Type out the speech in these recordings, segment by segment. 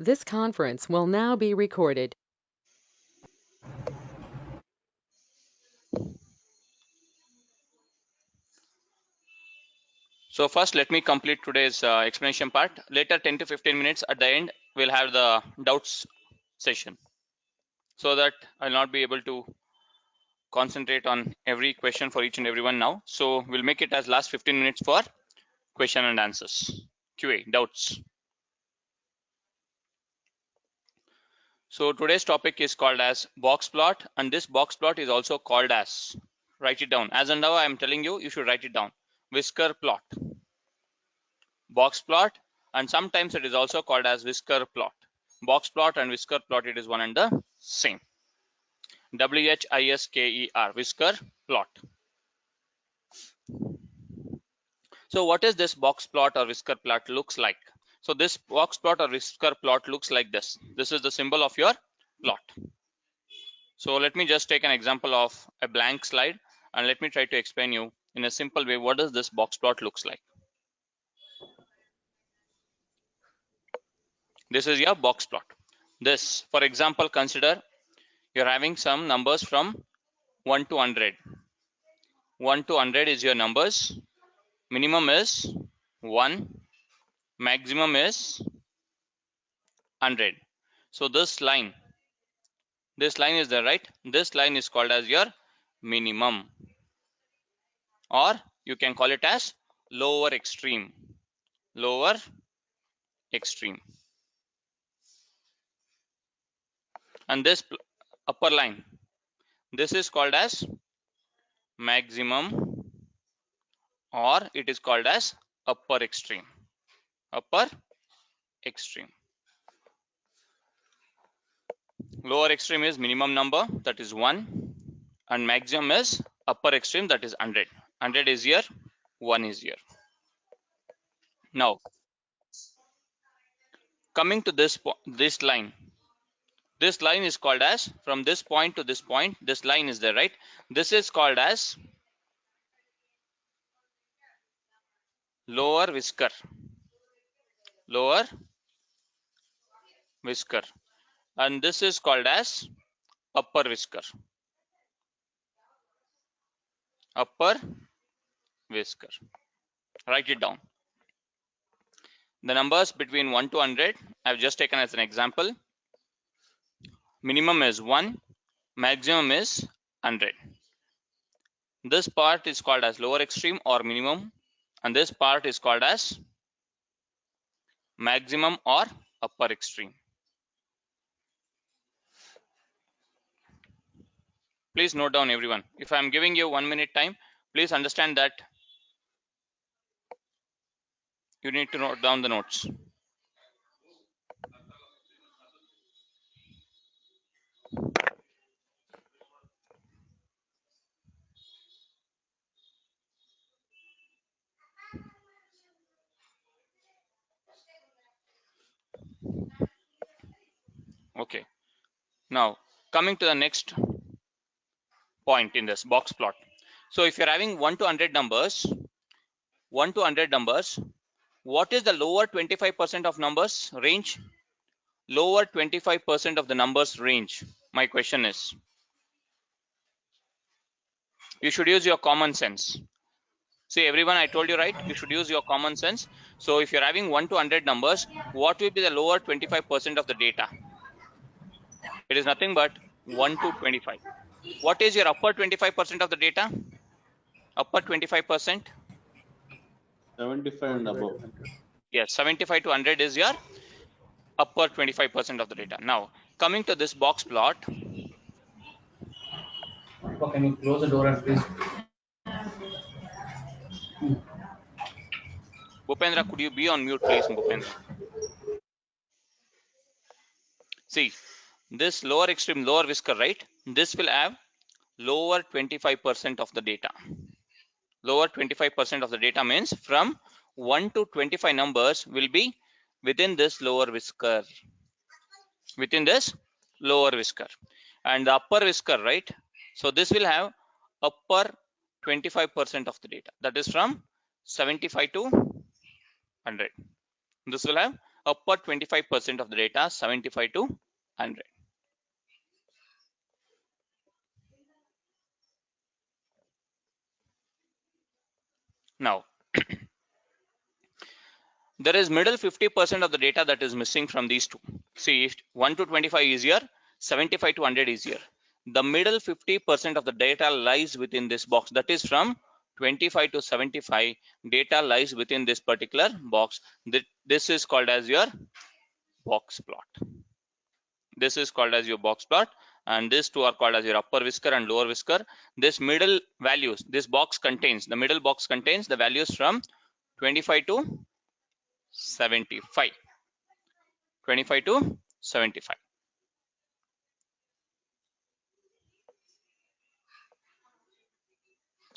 This conference will now be recorded. So first, let me complete today's explanation part. Later, 10 to 15 minutes at the end, we'll have the doubts session, so that I'll not be able to concentrate on every question for each and everyone now. So we'll make it as last 15 minutes for question and answers, QA, doubts. So today's topic is called as box plot, and this box plot is also called as, write it down. As and now I'm telling you, you should write it down. Whisker plot, box plot, and sometimes it is also called as whisker plot. Box plot and whisker plot, it is one and the same. WHISKER, whisker plot. So what is this box plot or whisker plot looks like? So this box plot or whisker plot looks like this. This is the symbol of your plot. So let me just take an example of a blank slide and let me try to explain you in a simple way what does this box plot looks like. This is your box plot. This, for example, consider you're having some numbers from 1 to 100. 1 to 100 is your numbers. Minimum is 1, maximum is 100. So this line is there, right? This line is called as your minimum, or you can call it as lower extreme. Lower extreme. And this upper line, this is called as maximum, or it is called as upper extreme. Upper extreme. Lower extreme is minimum number, that is 1, and maximum is upper extreme, that is 100. 100 is here, 1 is here. Now coming to this line, this line is called as, from this point to this point, this line is there, right? This is called as lower whisker. Lower whisker. And this is called as upper whisker. Upper whisker. Write it down. The numbers between 1 to 100 I've just taken as an example. Minimum is 1, maximum is 100. This part is called as lower extreme or minimum, and this part is called as maximum or upper extreme. Please note down, everyone. If I am giving you 1 minute time, please understand that you need to note down the notes. Okay. Now coming to the next point in this box plot. So if you're having 1 to 100 numbers, 1 to 100 numbers, what is the lower 25% of numbers range? Lower 25% of the numbers range. My question is, you should use your common sense. See, everyone, I told you, right? You should use your common sense. So if you're having 1 to 100 numbers, what will be the lower 25% of the data? It is nothing but 1 to 25. What is your upper 25% of the data? Upper 25%? 75 and above. Yes, 75 to 100 is your upper 25% of the data. Now, coming to this box plot. Can you close the door and please? Bhupendra, could you be on mute, please, Bhupendra? See, this lower extreme, lower whisker, right? This will have lower 25% of the data. Lower 25% of the data means from 1 to 25 numbers will be within this lower whisker. Within this lower whisker. And the upper whisker, right? So this will have upper 25% of the data. That is from 75 to 100. This will have upper 25% of the data 75 to 100. Now there is middle 50% of the data that is missing from these two. See, if 1 to 25 is here, 75 to 100 is here. The middle 50% of the data lies within this box. That is from 25 to 75 data lies within this particular box. This is called as your box plot. This is called as your box plot, and these two are called as your upper whisker and lower whisker. This middle values, this box contains, the middle box contains the values from 25 to 75. 25 to 75.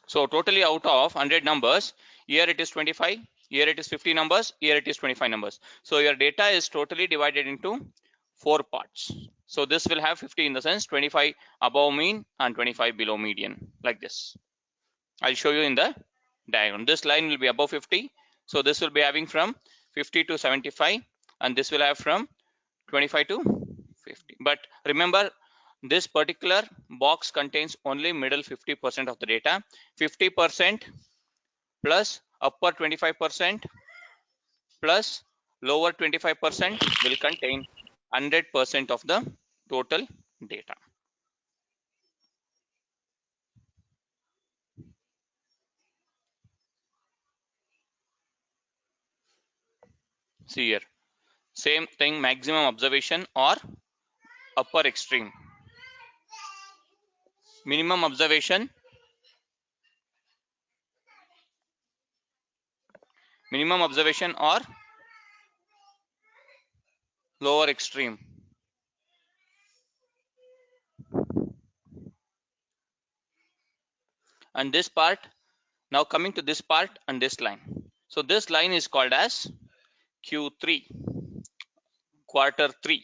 So totally out of 100 numbers, here it is 25, here it is 50 numbers, here it is 25 numbers. So your data is totally divided into 4 parts. So this will have 50 in the sense 25 above mean and 25 below median, like this. I'll show you in the diagram. This line will be above 50. So this will be having from 50 to 75, and this will have from 25 to 50. But remember, this particular box contains only middle 50% of the data. 50% plus upper 25% plus lower 25% will contain 100% of the total data. See here, same thing, maximum observation or upper extreme. Minimum observation, or lower extreme. And this part, now coming to this part and this line. So this line is called as Q3, quarter 3,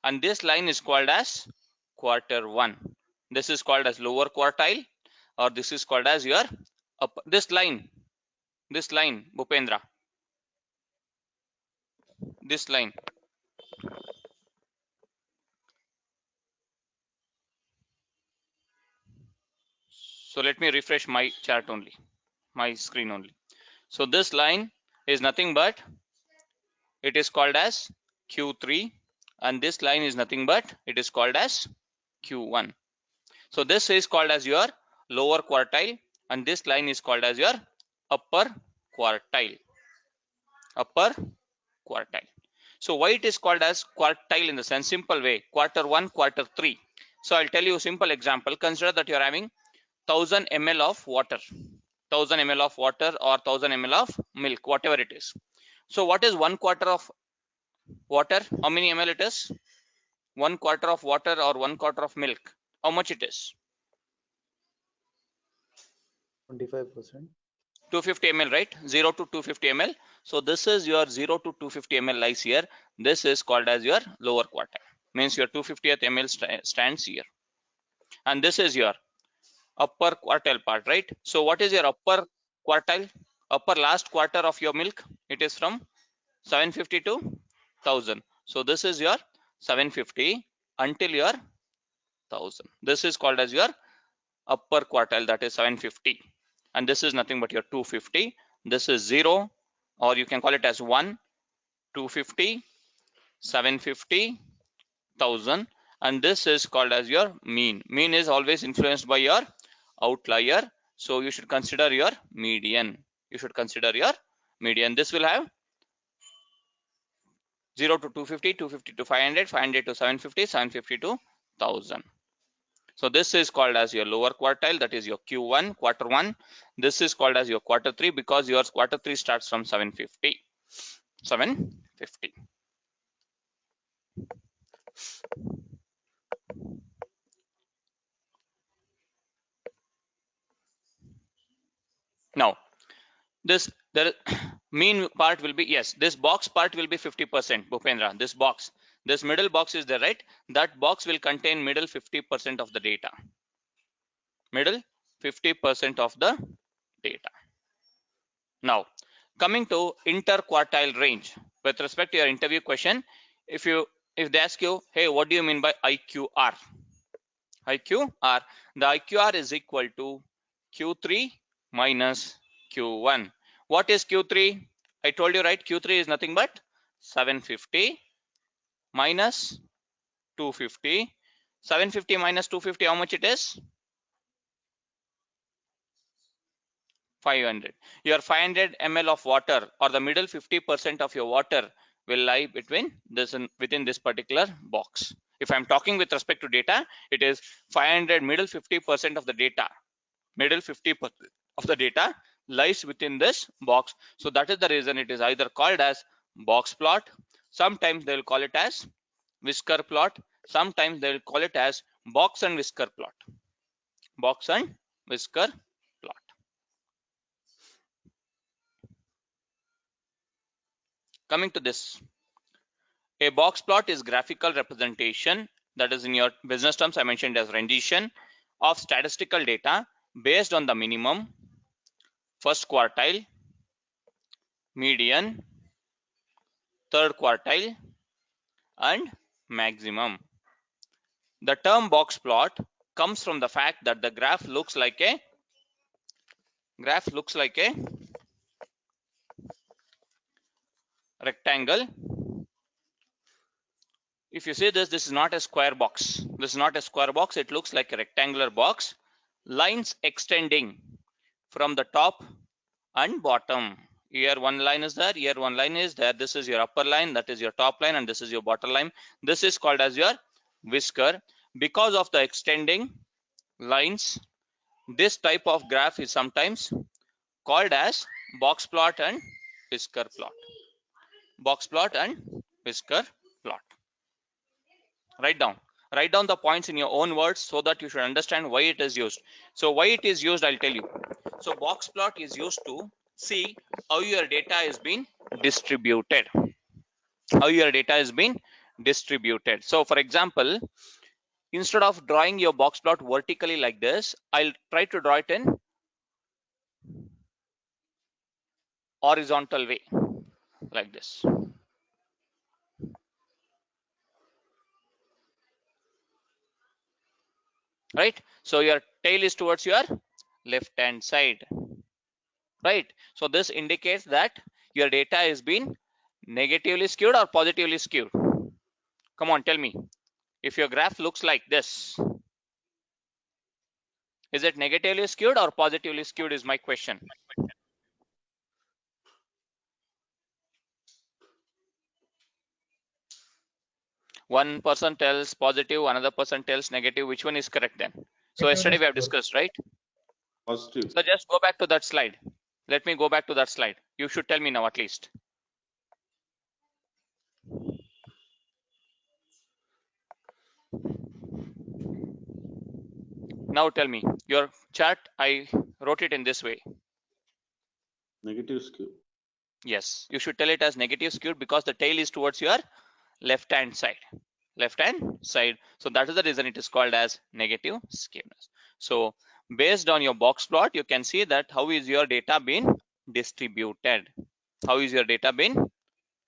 and this line is called as quarter 1. This is called as lower quartile, or this is called as your upper. This line Bhupendra, this line. So let me refresh my chart only, my screen only. So this line is nothing but, it is called as Q3, and this line is nothing but, it is called as Q1. So this is called as your lower quartile, and this line is called as your upper quartile. Upper quartile. So why it is called as quartile in the sense, simple way, quarter 1, quarter 3. So I'll tell you a simple example. Consider that you're having 1000 ml of water, 1000 ml of water or 1000 ml of milk, whatever it is. So what is 1/4 of water? How many ml it is? 1/4 of water or 1/4 of milk, how much it is? 25%. 250 ml, right? 0 to 250 ml. So this is your 0 to 250 ml lies here. This is called as your lower quartile, means your 250th ml stands here, and this is your upper quartile part, right? So what is your upper quartile? Upper last quarter of your milk, it is from 750 to 1000. So this is your 750 until your 1000. This is called as your upper quartile, that is 750, and this is nothing but your 250. This is 0, or you can call it as 1, 250, 750, 1000, and this is called as your mean. Mean is always influenced by your outlier, so you should consider your median. You should consider your median. This will have 0 to 250, 250 to 500, 500 to 750, 750 to 1000. So this is called as your lower quartile, that is your Q1, quarter 1. This is called as your quarter 3 because your quarter 3 starts from 750. 750. Now this mean part will be, yes, this box part will be 50%, Bhupendra. This middle box is there, right? That box will contain middle 50% of the data. Middle 50% of the data. Now coming to interquartile range. with respect to your interview question, if they ask you, hey, what do you mean by IQR? IQR, the IQR is equal to Q3 minus Q1. What is Q3? I told you, right? Q3 is nothing but 750 minus 250. 750 minus 250, how much it is? 500. Your 500 ml of water, or the middle 50% of your water, will lie between this and within this particular box. If I'm talking with respect to data, it is 500 middle 50% of the data. Middle 50% of the data lies within this box. So that is the reason it is either called as box plot. Sometimes they will call it as whisker plot. Sometimes they will call it as box and whisker plot. Box and whisker plot. Coming to this, a box plot is graphical representation, that is in your business terms I mentioned as rendition, of statistical data based on the minimum, first quartile, median, third quartile, and maximum. The term box plot comes from the fact that the graph looks like a rectangle. If you see this is not a square box. This is not a square box. It looks like a rectangular box. Lines extending from the top and bottom. Here one line is there, here one line is there. This is your upper line, that is your top line, and this is your bottom line. This is called as your whisker. Because of the extending lines, this type of graph is sometimes called as box plot and whisker plot. Box plot and whisker plot. Write down the points in your own words so that you should understand why it is used. So why it is used, I'll tell you. So box plot is used to see how your data is being distributed. How your data is being distributed. So for example, instead of drawing your box plot vertically like this, I'll try to draw it in horizontal way like this. Right? So your tail is towards your left hand side. Right? So this indicates that your data is being negatively skewed or positively skewed. Come on, tell me. If your graph looks like this, is it negatively skewed or positively skewed is my question. One person tells positive, another person tells negative. Which one is correct then? So yesterday we have discussed, right? Positive. So just go back to that slide. Let me go back to that slide. You should tell me now at least. Now tell me, your chart, I wrote it in this way. Negative skew. Yes, you should tell it as negative skewed because the tail is towards your left hand side. Left hand side. So that is the reason it is called as negative skewness. So based on your box plot, you can see that how is your data being distributed. How is your data being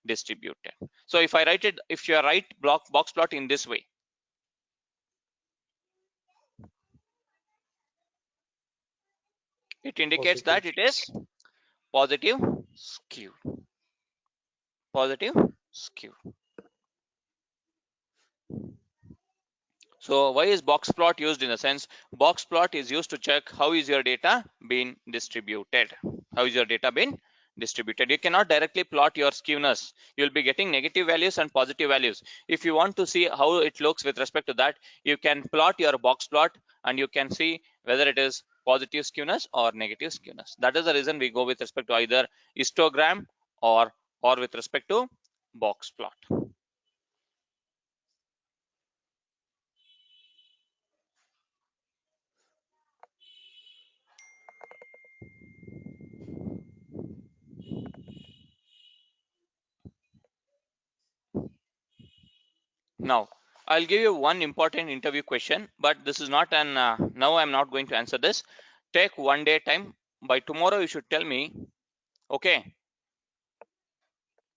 distributed? So if I write it, if you write box plot in this way, it indicates that it is positive skew. Positive skew. So why is box plot used? In a sense, box plot is used to check how is your data being distributed. How is your data being distributed? You cannot directly plot your skewness. You'll be getting negative values and positive values. If you want to see how it looks with respect to that, you can plot your box plot and you can see whether it is positive skewness or negative skewness. That is the reason we go with respect to either histogram or with respect to box plot. Now, I'll give you one important interview question, but this is not an, now I'm not going to answer this. Take one day time. By tomorrow, you should tell me, okay,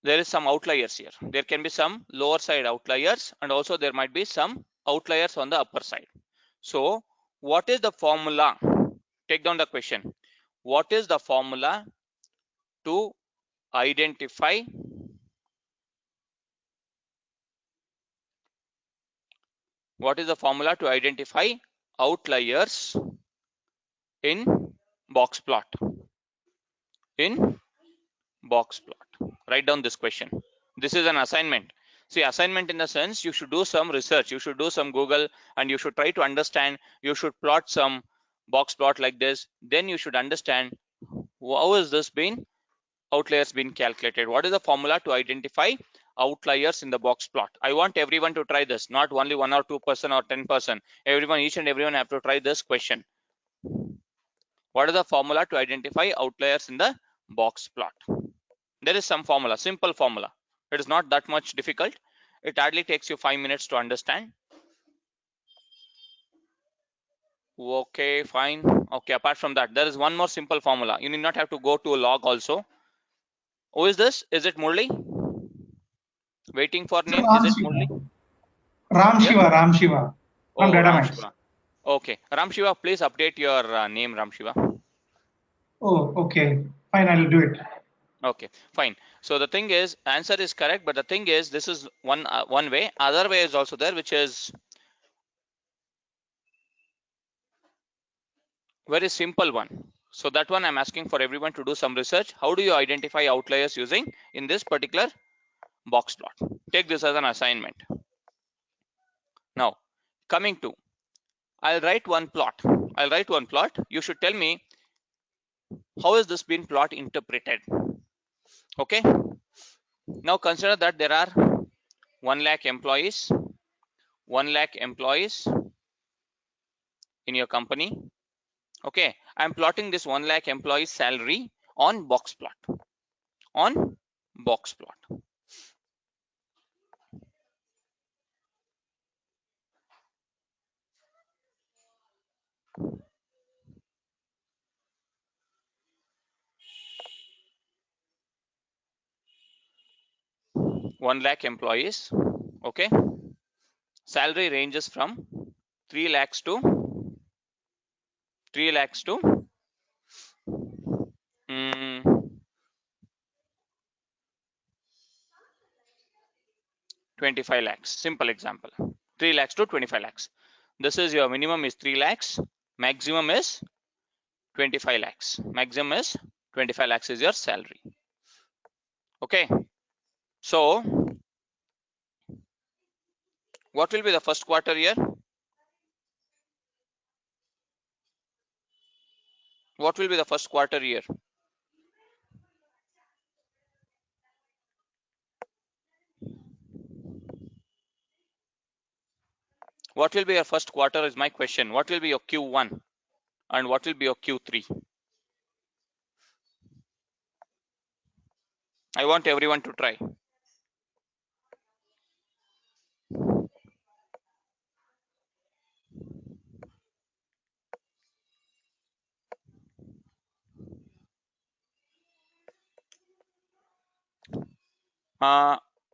there is some outliers here. There can be some lower side outliers, and also there might be some outliers on the upper side. So what is the formula? Take down the question. What is the formula to identify outliers in box plot? In box plot. Write down this question. This is an assignment. See, assignment in the sense you should do some research, you should do some Google, and you should try to understand. You should plot some box plot like this. Then you should understand how is this been outliers been calculated. What is the formula to identify outliers in the box plot? I want everyone to try this, not only 1 or 2% or 10%. Everyone, each and everyone have to try this question. What is the formula to identify outliers in the box plot? There is some formula, simple formula. It is not that much difficult. It hardly takes you 5 minutes to understand. Okay, fine. Okay, apart from that, there is one more simple formula. You need not have to go to a log also. Who is this? Is it Murli? Waiting for name. Is it Murli? Ram Shiva, Ram Shiva from Oh, Ram Datamax. Shiva. Okay, Ram Shiva, please update your name, Ram Shiva. Oh, okay. Fine, I'll do it. Okay, fine. So the thing is, answer is correct, but the thing is, this is one way. Other way is also there, which is very simple one. So that one I'm asking for everyone to do some research. How do you identify outliers using in this particular box plot? Take this as an assignment. Now, coming to, I'll write one plot. You should tell me how is this been plot interpreted. Okay. Now consider that there are 1 lakh employees. 1 lakh employees in your company. Okay, I'm plotting this 1 lakh employees salary on box plot. On box plot. One lakh employees. Okay. Salary ranges from 3 lakhs to 25 lakhs. Simple example. 3 lakhs to 25 lakhs. This is your minimum is 3 lakhs. Maximum is 25 lakhs. Maximum is 25 lakhs is your salary. Okay. So, what will be the first quarter year? What will be the first quarter year? What will be your first quarter is my question. What will be your Q1 and what will be your Q3? I want everyone to try.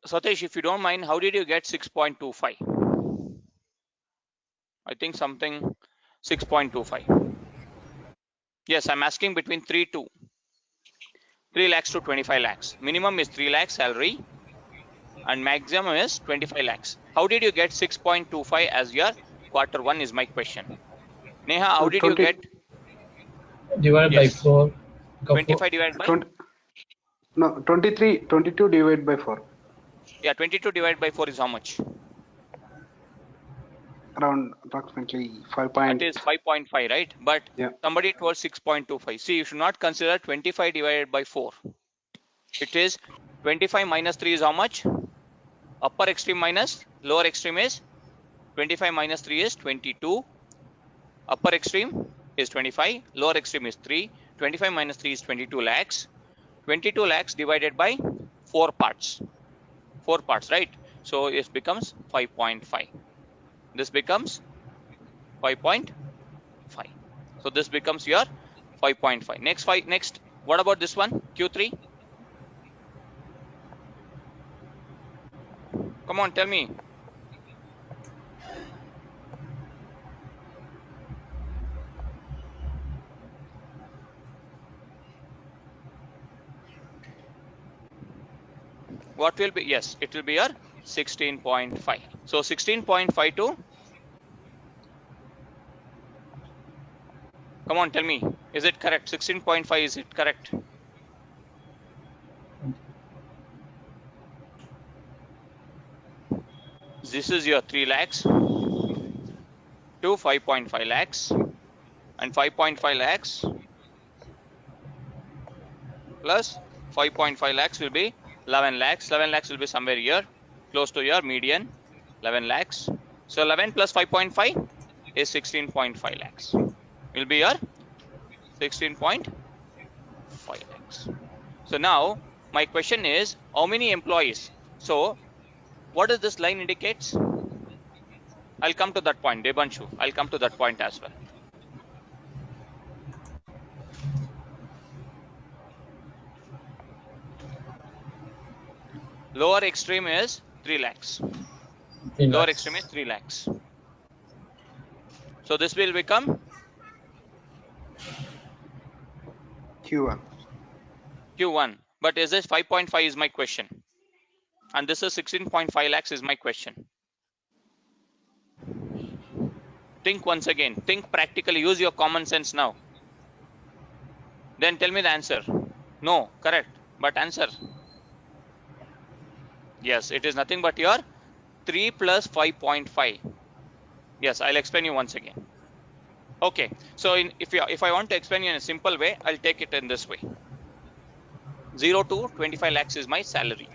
Satish, if you don't mind, how did you get 6.25? I think something 6.25. Yes, I'm asking between 3 lakhs to 25 lakhs. Minimum is 3 lakhs salary and maximum is 25 lakhs. How did you get 6.25 as your quarter one is my question. Neha, how did you get? Divided by 4. 25 divided by? 22 divided by 4. Yeah, 22 divided by 4 is how much? Around approximately 5. It is 5.5, right? But Yeah. somebody told 6.25. See, you should not consider 25 divided by 4. It is 25 minus 3 is how much? Upper extreme minus lower extreme is 25 minus 3 is 22. Upper extreme is 25. Lower extreme is 3. 25 minus 3 is 22 lakhs. 22 lakhs divided by 4 parts. 4 parts, right? So it becomes 5.5. This becomes 5.5. So this becomes your 5.5. Next, what about this one? Q3? Come on, tell me. What will be? Yes, it will be your 16.5. So 16.5 to, come on, tell me, is it correct? 16.5, is it correct? This is your 3 lakhs to 5.5 lakhs, and 5.5 lakhs plus 5.5 lakhs will be 11 lakhs. 11 lakhs will be somewhere here, close to your median, 11 lakhs. So 11 plus 5.5 is 16.5 lakhs. Will be your 16.5 lakhs. So now my question is, how many employees? So what does this line indicates? I'll come to that point, Debanshu. I'll come to that point as well. Lower extreme is 3 lakhs. Lower extreme is 3 lakhs. So this will become Q1. Q1. But is this 5.5 is my question. And this is 16.5 lakhs is my question. Think once again. Think practically. Use your common sense now. Then tell me the answer. No, correct. But answer. Yes, it is nothing but your 3 plus 5.5. Yes, I'll explain you once again. Okay, so if I want to explain you in a simple way, I'll take it in this way. 0 to 25 lakhs is my salary.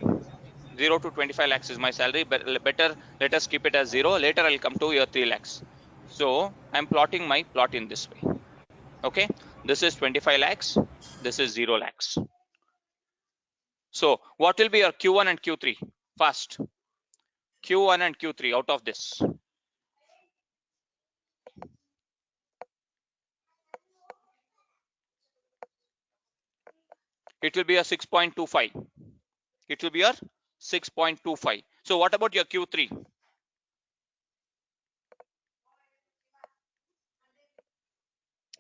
0 to 25 lakhs is my salary, but better let us keep it as 0. Later I'll come to your 3 lakhs. So I'm plotting my plot in this way. Okay, this is 25 lakhs, this is 0 lakhs. So what will be your Q1 and Q3? Fast. Q1 and Q3 out of this. It will be a 6.25. It will be your 6.25. So what about your Q3?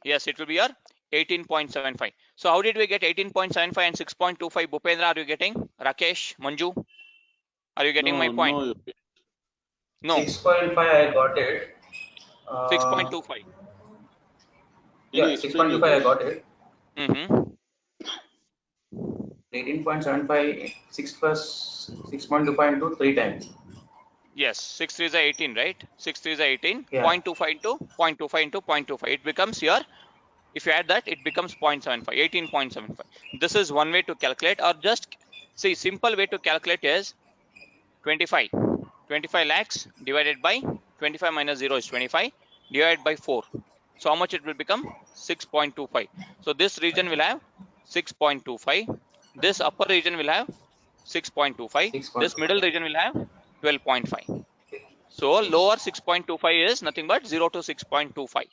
Yes, it will be your 18.75. So how did we get 18.75 and 6.25? Bhupendra, are you getting? Rakesh, Manju, are you getting my point? No. No. 6.5 I got it. 6.25. Yeah, 6.25 I got it. 18.75, 6 plus 6.25 into 3 times. Yes, 6 3 is 18, right? 6 3 is 18. Yeah. 0.25 into 0.25 into 0.25. It becomes here. If you add that, it becomes 0.75, 18.75. This is one way to calculate, or just see, simple way to calculate is 25. 25 lakhs divided by 25 minus 0 is 25 divided by 4. So how much it will become? 6.25. So this region will have 6.25. This upper region will have 6.25. This middle region will have 12.5. So lower 6.25 is nothing but 0 to 6.25.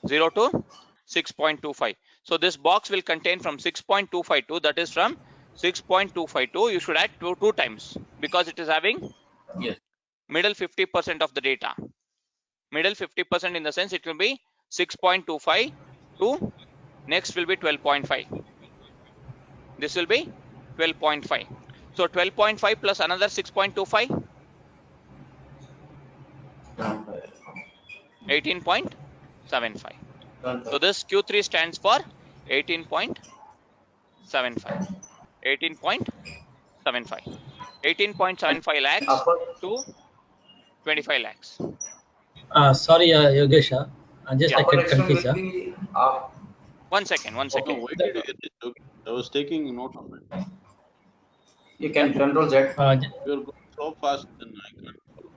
0 to 6.25. So this box will contain from 6.252, that is from 6.252, you should add two times, because it is having middle 50% of the data. Middle 50% in the sense it will be 6.25 to next will be 12.5. This will be 12.5. So 12.5 plus another 6.25, 18.75. So this Q3 stands for 18.75. 18.75. 18.75 lakhs to 25 lakhs. Sorry, Yogesh. Just I get confused. One second. No, why did you get this? Okay. I was taking note of it. You can control Z. You're going so fast, then I can't follow.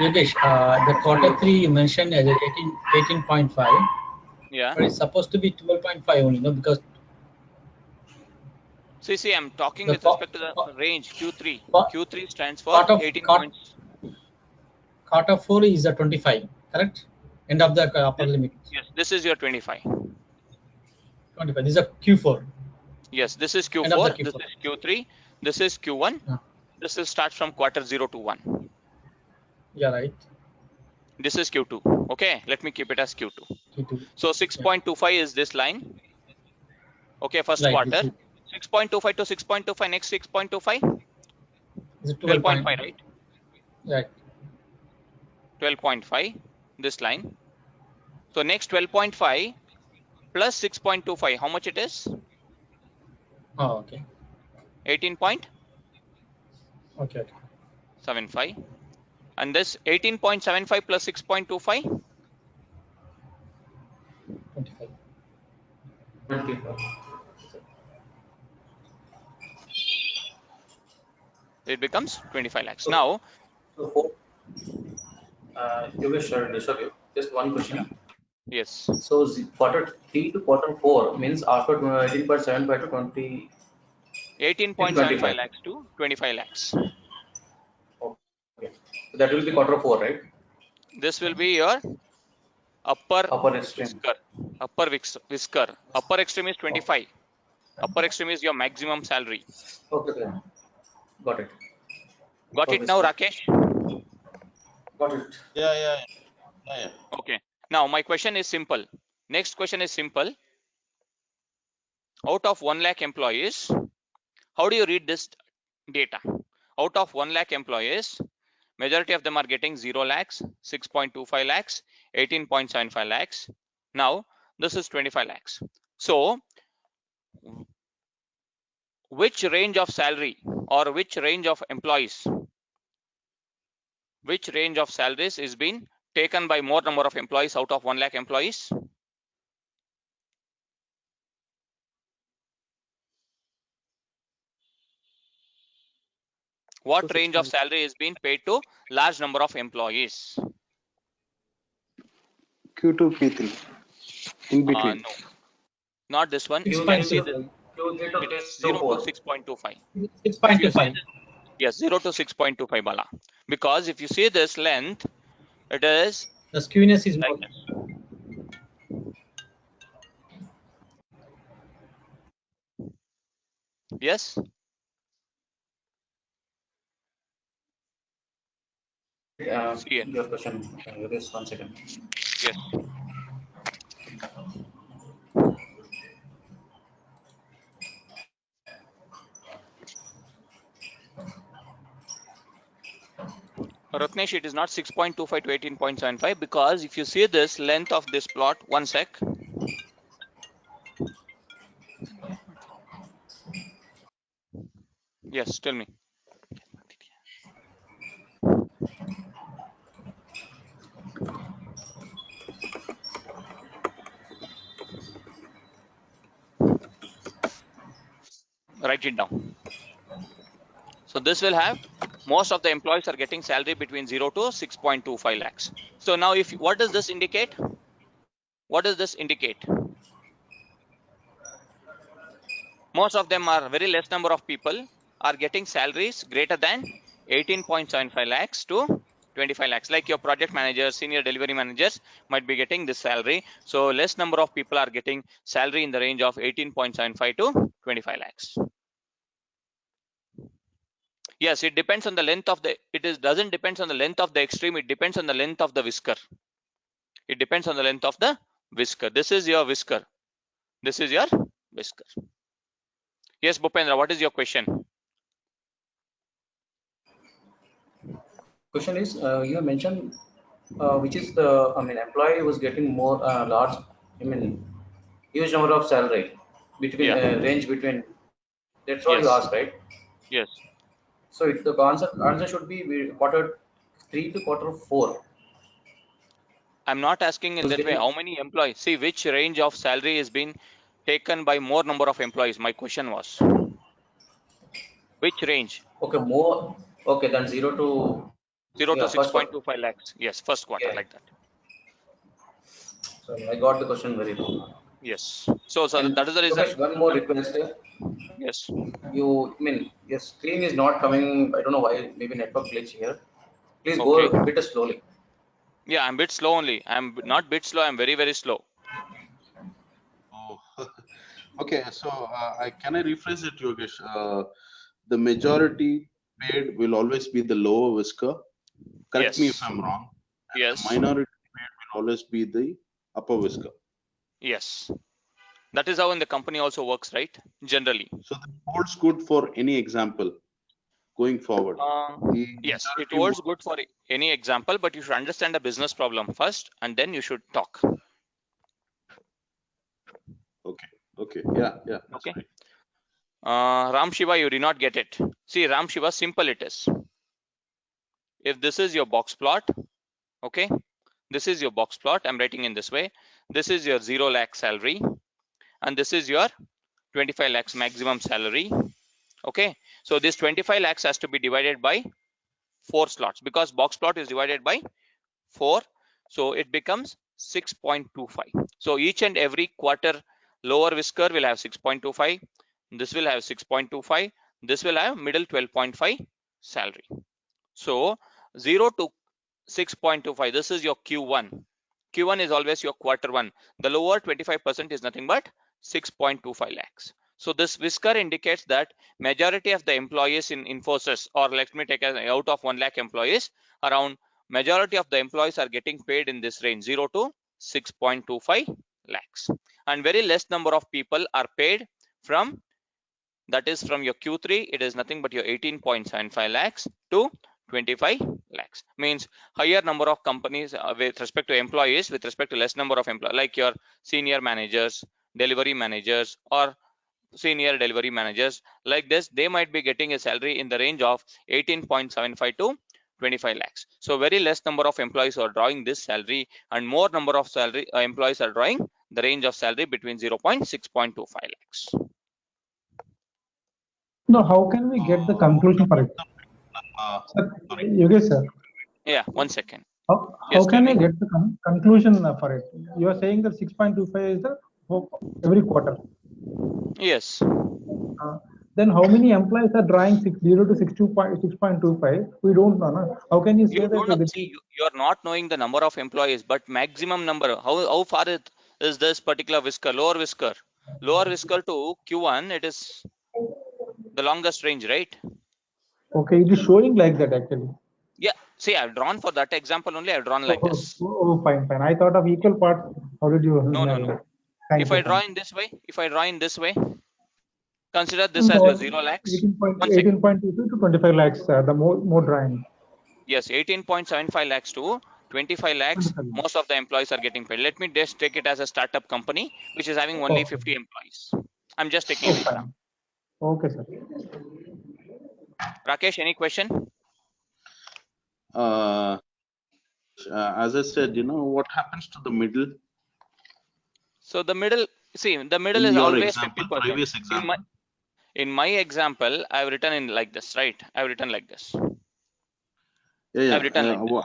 Yogesh, the quarter 3 you mentioned as 18.5. Yeah. But it's supposed to be 12.5 only, no? Because See, I'm talking with respect to the range Q3. Q3 stands for 18 points. Quarter 4 is a 25, correct? End of the upper limit. Yes, this is your 25. 25. This is a Q4. Yes, this is End of the Q4, this Q4. is Q3, this is Q1. This will start from quarter 0 to 1. Yeah, right. This is Q2. Okay, let me keep it as Q2. Q2. So 6.25 is this line. Okay, first Right. quarter. 6.25 to 6.25, next 6.25, Is it 12.5, right? Right. 12.5, this line. So next 12.5 plus 6.25, how much it is? Oh, okay. 18.75. Okay. And this 18.75 plus 6.25, 25. 25. it becomes 25 lakhs. Now, So four. Yogesh, sorry to disturb you. Just one question. yes, So quarter 3 to quarter 4 means after 18.75 to 20 18.75 25. lakhs to 25 lakhs. Okay. So that will be quarter 4, right? This will be your upper Upper extreme. whisker. Whisker. Upper extreme is 25. Upper extreme is your maximum salary. Okay. Got it. Got Upper it now, whisker. Rakesh? Got it. Yeah. Okay. Now my question is simple. Next question is simple. Out of 1 lakh employees, how do you read this data? Out of 1 lakh employees, majority of them are getting 0 lakhs, 6.25 lakhs, 18.75 lakhs. Now this is 25 lakhs. So which range of salary or which range of employees, which range of salaries is being taken by more number of employees out of 1 lakh employees? What range of salary is being paid to large number of employees? Q2, Q3. In between. No, not this one. Q3 Can you see to this? Q3 to It is 0 to Q4. 6.25. If you see 6.25. this, yes, 0 to 6.25 Bala. Because if you see this length, it is The skewness is like more. this. Yes. See it. Your question. Yogesh, 1 second. Yes. Ratnesh, it is not 6.25 to 18.75 because if you see this length of this plot, 1 sec. Yes, tell me. Write it down. So this will have most of the employees are getting salary between 0 to 6.25 lakhs. So now if what does this indicate? What does this indicate? Most of them are very less number of people are getting salaries greater than 18.75 lakhs to 25 lakhs. Like your project managers, senior delivery managers might be getting this salary. So less number of people are getting salary in the range of 18.75 to 25 lakhs. Yes, it depends on the length of the, doesn't depend on the length of the extreme, it depends on the length of the whisker. It depends on the length of the whisker. This is your whisker. This is your whisker. Yes, Bhupendra, what is your question? Question is, you mentioned which is the, employee who was getting more large, huge number of salary between Yeah. range between. That's what you Yes. asked, right? Yes. So the answer should be quarter 3 to quarter 4. I'm not asking in Who's that way. getting How many employees? See which range of salary is being taken by more number of employees. My question was which range? okay more okay then 0 to 0 to first quarter. 6.25 lakhs. Yes, first quarter Yeah. like that. Sorry, I got the question very wrong. Yes. So And that is the reason. Yogesh, one more request. Yes. Your screen is not coming. I don't know why. Maybe network glitch here. Please go Okay. a bit slowly. Yeah, I'm bit slow only. I'm not bit slow. I'm very, very slow. Oh, Okay, so can I rephrase it, Yogesh? The majority paid will always be the lower whisker. Correct me if Yes. I'm wrong. And the Yes. minority paid will always be the upper whisker. Yes. That is how in the company also works, right? Generally. So that holds good for any example going forward. The Yes, it majority holds would, good for any example, but you should understand the business problem first, and then you should talk. okay, yeah, that's Okay. right. Ram Shiva, you did not get it. See, Ram Shiva, simple it is. If this is your box plot, okay, this is your box plot. I'm writing in this way. This is your 0 lakh salary, and this is your 25 lakhs maximum salary. Okay, so this 25 lakhs has to be divided by 4 slots because box plot is divided by 4, so it becomes 6.25. So each and every quarter lower whisker will have 6.25, this will have 6.25, this will have middle 12.5 salary. So 0 to 6.25, this is your Q1. Q1 is always your quarter one. The lower 25% is nothing but 6.25 lakhs. So this whisker indicates that majority of the employees in Infosys, or let me take out of 1 lakh employees, around majority of the employees are getting paid in this range 0 to 6.25 lakhs, and very less number of people are paid from, that is from your Q3, it is nothing but your 18.75 lakhs to 25 lakhs. Means higher number of companies with respect to employees, with respect to less number of employees, like your senior managers, delivery managers, or senior delivery managers, like this, they might be getting a salary in the range of 18.75 to 25 lakhs. So very less number of employees are drawing this salary, and more number of salary employees are drawing the range of salary between 0.6.25 lakhs. No, how can we get the conclusion for it? Sir, Sorry. Yogesh sir, Yeah, 1 second. how Yes, tell can I me. get the conclusion for it? You are saying that 6.25 is the every quarter. Yes. Then how many employees are drawing 0 to 6.25? We don't know. No? How can you say You that don't know, this see, is you are not knowing the number of employees, but maximum number. How far is this particular whisker, lower whisker? Lower whisker to Q1, it is the longest range, right? okay? It is showing like that actually. Yeah, see, I've drawn for that example only, I've drawn like this. Fine, fine. I thought of equal parts. How did you? No. Thank If you. I draw in this way, consider this as your No, 0 lakhs. 1 second. 18.22 to 25 lakhs. The more drawing. Yes, 18.75 lakhs to 25 lakhs. 25 lakhs. Most of the employees are getting paid. Let me just take it as a startup company, which is having only Okay. 50 employees. I'm just taking an example. Fine. Okay, sir. Rakesh, any question? As I said, what happens to the middle So the middle, see, the middle in is your always example, 50%. previous example? In my example, I've written in like this, right? I've written like this. Yeah. I've written like this.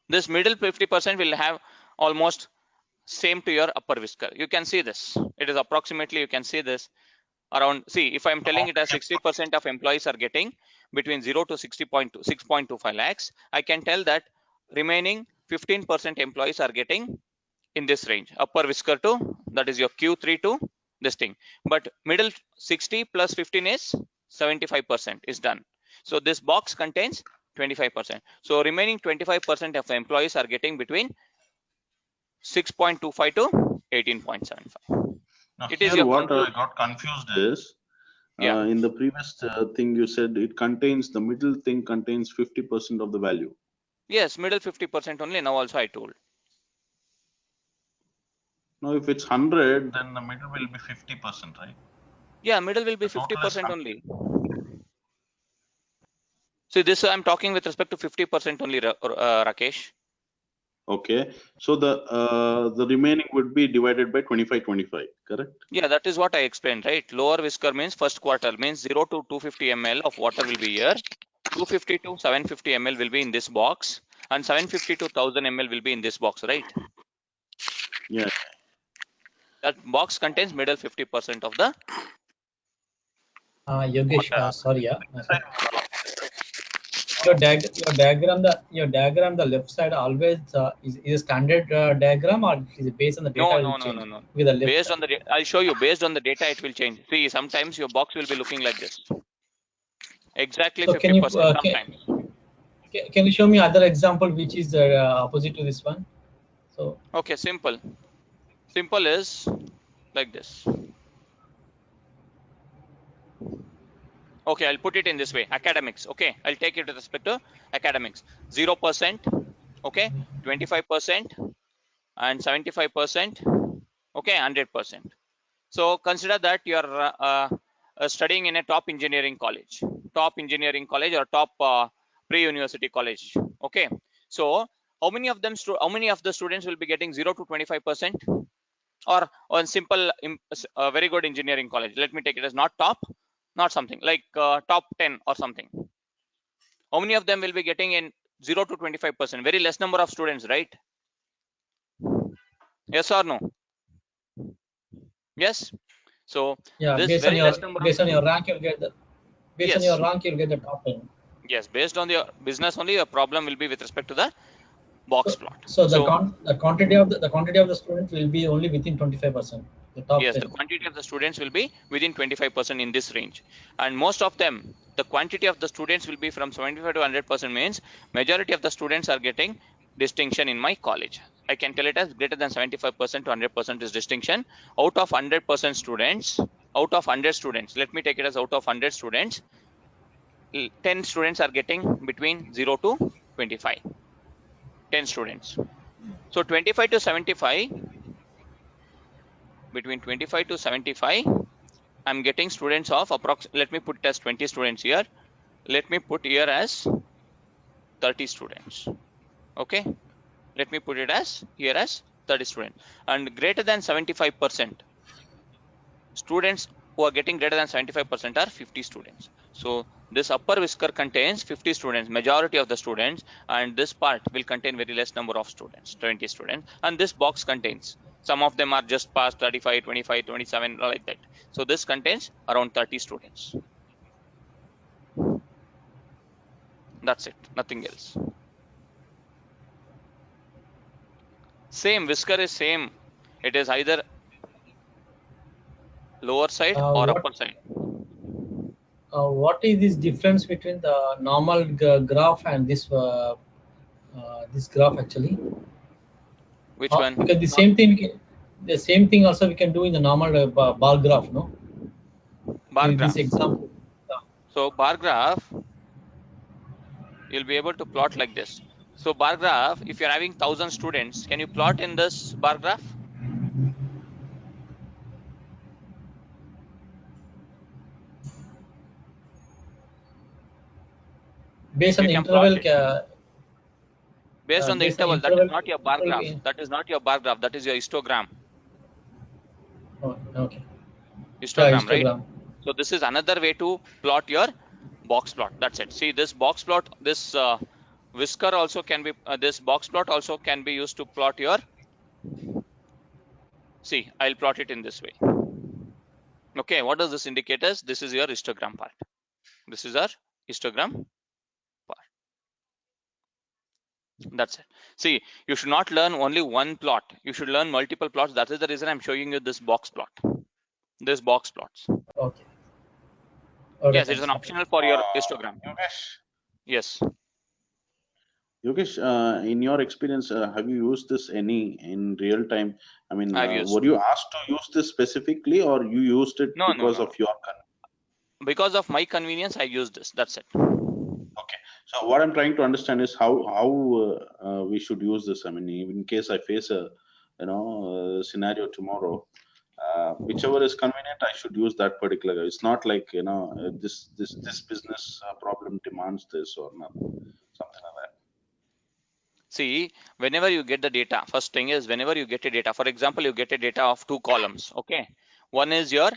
This middle 50% will have almost same to your upper whisker. You can see this. It is approximately, you can see this around, see, if I'm telling it as 60% of employees are getting between 0 to 6.25 lakhs, I can tell that remaining 15% employees are getting in this range, upper whisker to, that is your Q3 to this thing, but middle 60 plus 15 is 75% is done. So this box contains 25%. So remaining 25% of the employees are getting between 6.25 to 18.75. Now It is here your what I conclusion. got confused is, Yeah. in the previous thing you said it contains, the middle thing contains 50% of the value. Yes, middle 50% only. Now also I told. Now if it's 100, then the middle will be 50%, right? Yeah, middle will be The total is 50% 100. only. See, this I'm talking with respect to 50% only, Rakesh. Okay, so the remaining would be divided by 25, correct? Yeah, that is what I explained, right? Lower whisker means first quarter, means 0 to 250 ml of water will be here. 250 to 750 ml will be in this box, and 750 to 1000 ml will be in this box, right? Yeah. That box contains middle 50% of the Yogesh, water. sorry, yeah. your diagram, the left side always is a standard diagram, or is it based on the data? No, it no, will no, change no, no. with the left Based side? on the I'll show you. Based on the data, it will change. See, sometimes your box will be looking like this. Exactly So 50% sometimes. can you show me other example which is opposite to this one? So Okay, simple. Simple is like this. Okay, I'll put it in this way. Academics. Okay, I'll take it with respect to academics. 0%, okay, 25%, and 75%, okay, 100%. So consider that you are studying in a top engineering college or top pre-university college. Okay, so how many of the students will be getting 0 to 25%? Or on simple, very good engineering college. Let me take it as not top, not something like top 10 or something. How many of them will be getting in 0 to 25%? Very less number of students, right? Yes or no? Yes. So yeah, this based on very your less number of rank, you'll get the yes. on your rank you'll get the top 10. Yes, based on the business only, your problem will be with respect to the box plot. So the quantity of the students will be only within 25%. The top yes, 10. the quantity of the students will be within 25% in this range, and most of them, the quantity of the students will be from 75 to 100%. Means majority of the students are getting distinction in my college. I can tell it as greater than 75% to 100% is distinction. Out of 100% students, out of 100 students, let me take it as out of 100 students, 10 students are getting between 0 to 25. 10 students. So 25 to 75, between 25 to 75, I'm getting students of approximately, let me put it as 20 students here. Let me put here as 30 students. Okay. Let me put it as here as 30 students. And greater than 75%, students who are getting greater than 75% are 50 students. So this upper whisker contains 50 students, majority of the students, and this part will contain very less number of students, 20 students, and this box contains, some of them are just past 35, 25, 27, like that. So this contains around 30 students. That's it, nothing else. Same whisker is same. It is either lower side or upper side. What is this difference between the normal graph and this graph actually? Which one? Because the same thing also we can do in the normal bar graph, no? Bar In graph. this example. So bar graph, you'll be able to plot like this. So bar graph, if you're having 1000 students, can you plot in this bar graph? Based on You the can plot interval. it. Based on the interval, that is not your bar graph. That is not your bar graph. That is your histogram. Oh, okay. Histogram, right? Histogram. So this is another way to plot your box plot. That's it. See, this box plot, this whisker also can be, this box plot also can be used to plot your, see, I'll plot it in this way. Okay, what does this indicate as? This is your histogram part. This is our histogram part. That's it. See, you should not learn only one plot. You should learn multiple plots. That is the reason I'm showing you this box plot. This box plots. Okay. Yes, it is an optional for your histogram. Yogesh, Yes. Yogesh, in your experience, have you used this any in real time? I mean, I've used. were you asked to use this specifically, or you used it No, because no. of your? Because of my convenience, I use this. That's it. Okay. So what I'm trying to understand is how we should use this. I mean, in case I face a scenario tomorrow, whichever is convenient, I should use that particular. It's not like this business problem demands this or not, something like that. See, whenever you get the data, first thing is whenever you get a data, for example, you get a data of 2 columns. Okay, one is your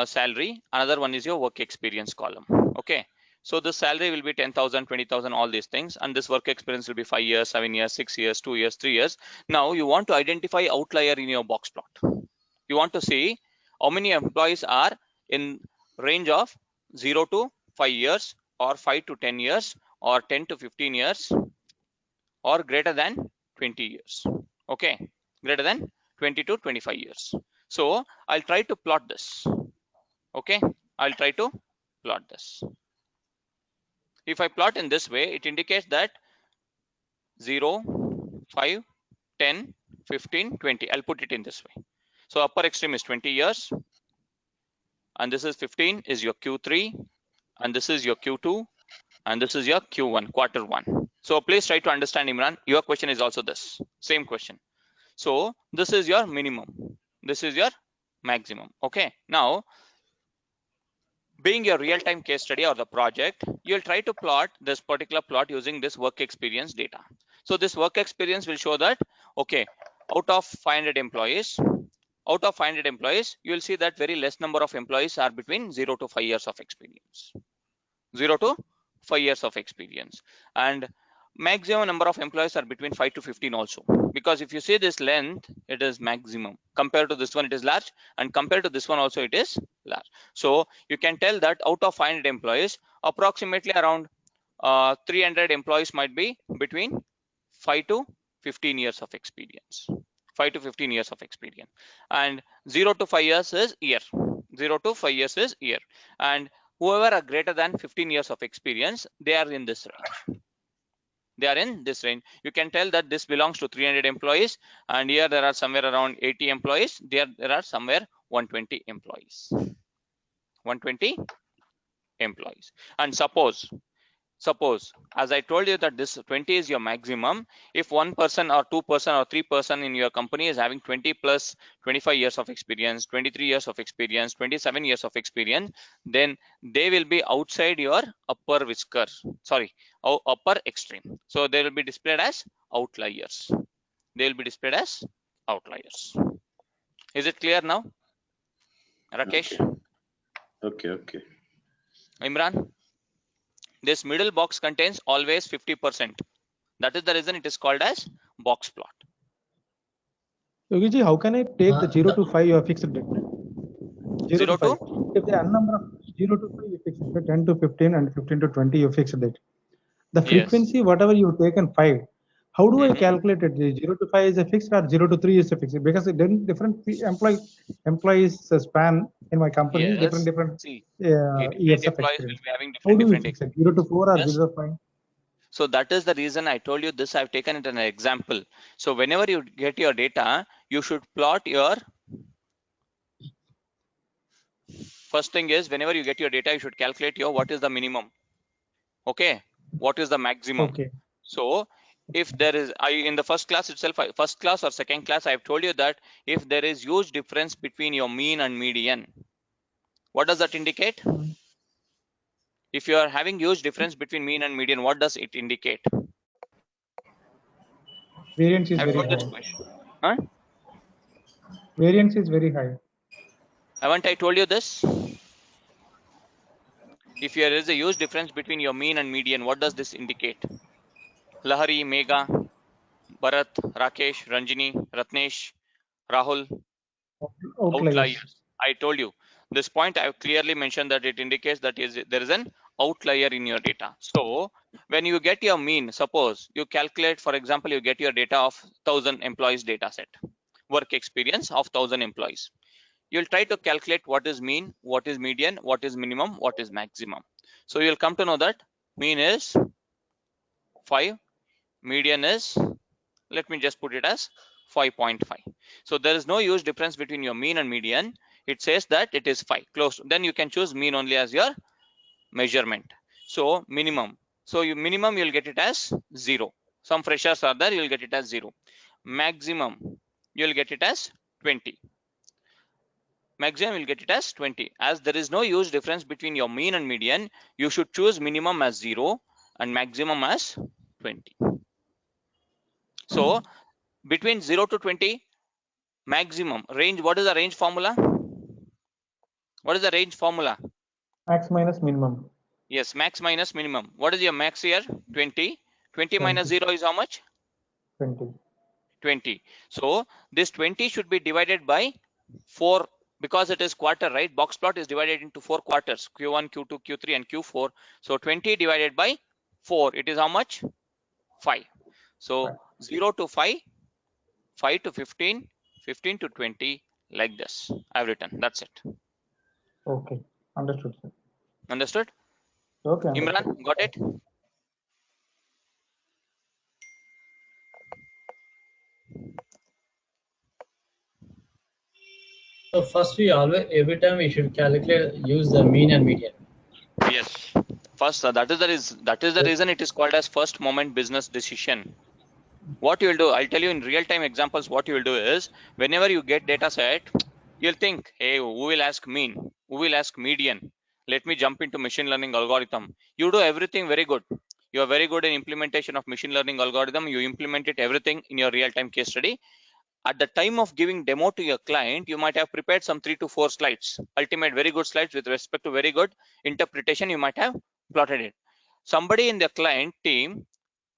salary, another one is your work experience column. Okay, so the salary will be 10,000, 20,000, all these things, and this work experience will be 5 years, 7 years, 6 years, 2 years, 3 years. Now you want to identify outlier in your box plot. You want to see how many employees are in range of 0 to 5 years or 5 to 10 years or 10 to 15 years or greater than 20 years. Okay, greater than 20 to 25 years. So I'll try to plot this. Okay, I'll try to plot this. If I plot in this way, it indicates that 0, 5, 10, 15, 20. I'll put it in this way. So upper extreme is 20 years, and this is 15 is your Q3, and this is your Q2, and this is your Q1, quarter 1. So please try to understand, Imran. Your question is also this same question. So this is your minimum, this is your maximum. Okay, now being your real-time case study or the project, you'll try to plot this particular plot using this work experience data. So this work experience will show that, okay, out of 500 employees, you will see that very less number of employees are between 0 to 5 years of experience. 0 to 5 years of experience, and maximum number of employees are between 5 to 15 also, because if you see this length, it is maximum. Compared to this one, it is large, and compared to this one also, it is large. So you can tell that out of 500 employees, approximately around 300 employees might be between 5 to 15 years of experience. 5 to 15 years of experience, and 0 to 5 years is year. 0 to 5 years is year, and whoever are greater than 15 years of experience, they are in this range. They are in this range. You can tell that this belongs to 300 employees, and here there are somewhere around 80 employees. There are somewhere 120 employees. 120 employees. And suppose, as I told you that this 20 is your maximum. If one person or two person or three person in your company is having 20 plus 25 years of experience, 23 years of experience, 27 years of experience, then they will be outside your upper extreme. So they will be displayed as outliers. They will be displayed as outliers. Is it clear now, Rakesh? Okay. Imran? This middle box contains always 50%. That is the reason it is called as box plot. Yogiji, how can I take the 0 to 5 you have fixed it? 0 to 5. If the n number of 0 to 5 you fixed it, 10 to 15 and 15 to 20 you fixed it. The frequency, whatever you taken 5, how do I calculate it? 0 to 5 is a fixed or 0 to 3 is a fixed? Because then different employees span in my company, different See, years of employees will experience. be having How do different we fix it? 0 to 4 or 0 to 5? So that is the reason I told you this. I've taken it as an example. So whenever you get your data, you should plot your first thing is whenever you get your data, you should calculate your what is the minimum. Okay, what is the maximum? Okay. So if there is, in the first class itself, first class or second class, I've told you that if there is huge difference between your mean and median, what does that indicate? If you are having huge difference between mean and median, what does it indicate? Variance is I've very told this high. question. Huh? Variance is very high. Haven't I told you this? If there is a huge difference between your mean and median, what does this indicate? Lahari, Megha, Bharat, Rakesh, Ranjini, Ratnesh, Rahul, outliers. I told you this point. I have clearly mentioned that it indicates that there is an outlier in your data. So when you get your mean, suppose you calculate, for example, you get your data of 1000 employees data set, work experience of 1000 employees. You'll try to calculate what is mean, what is median, what is minimum, what is maximum. So you'll come to know that mean is 5, median is, let me just put it as 5.5. So there is no huge difference between your mean and median. It says that it is 5, close. Then you can choose mean only as your measurement. So minimum. So you minimum, you'll get it as 0. Some freshers are there, you'll get it as 0. Maximum, you'll get it as 20. Maximum, you'll get it as 20. As there is no huge difference between your mean and median, you should choose minimum as 0 and maximum as 20. So between 0 to 20, maximum range. What is the range formula? What is the range formula? Max minus minimum. Yes, max minus minimum. What is your max here? 20. 20 minus 0 is how much? 20. 20. So this 20 should be divided by 4 because it is quarter, right? Box plot is divided into 4 quarters, Q1, Q2, Q3 and Q4. So 20 divided by 4, it is how much? 5. So 0 to 5, 5 to 15, 15 to 20, like this. I've written. That's it. Okay, understood, sir. Understood? Okay, understood. Imran, got it? So first we always, every time we should calculate, use the mean and median. Yes. First, that is the reason it is called as first moment business decision. What you will do, I'll tell you in real time examples. What you will do is, whenever you get data set, you'll think, hey, who will ask mean? Who will ask median? Let me jump into machine learning algorithm. You do everything very good. You are very good in implementation of machine learning algorithm. You implement it everything in your real time case study. At the time of giving demo to your client, you might have prepared some 3 to 4 slides, ultimate very good slides with respect to very good interpretation. You might have plotted it. Somebody in the client team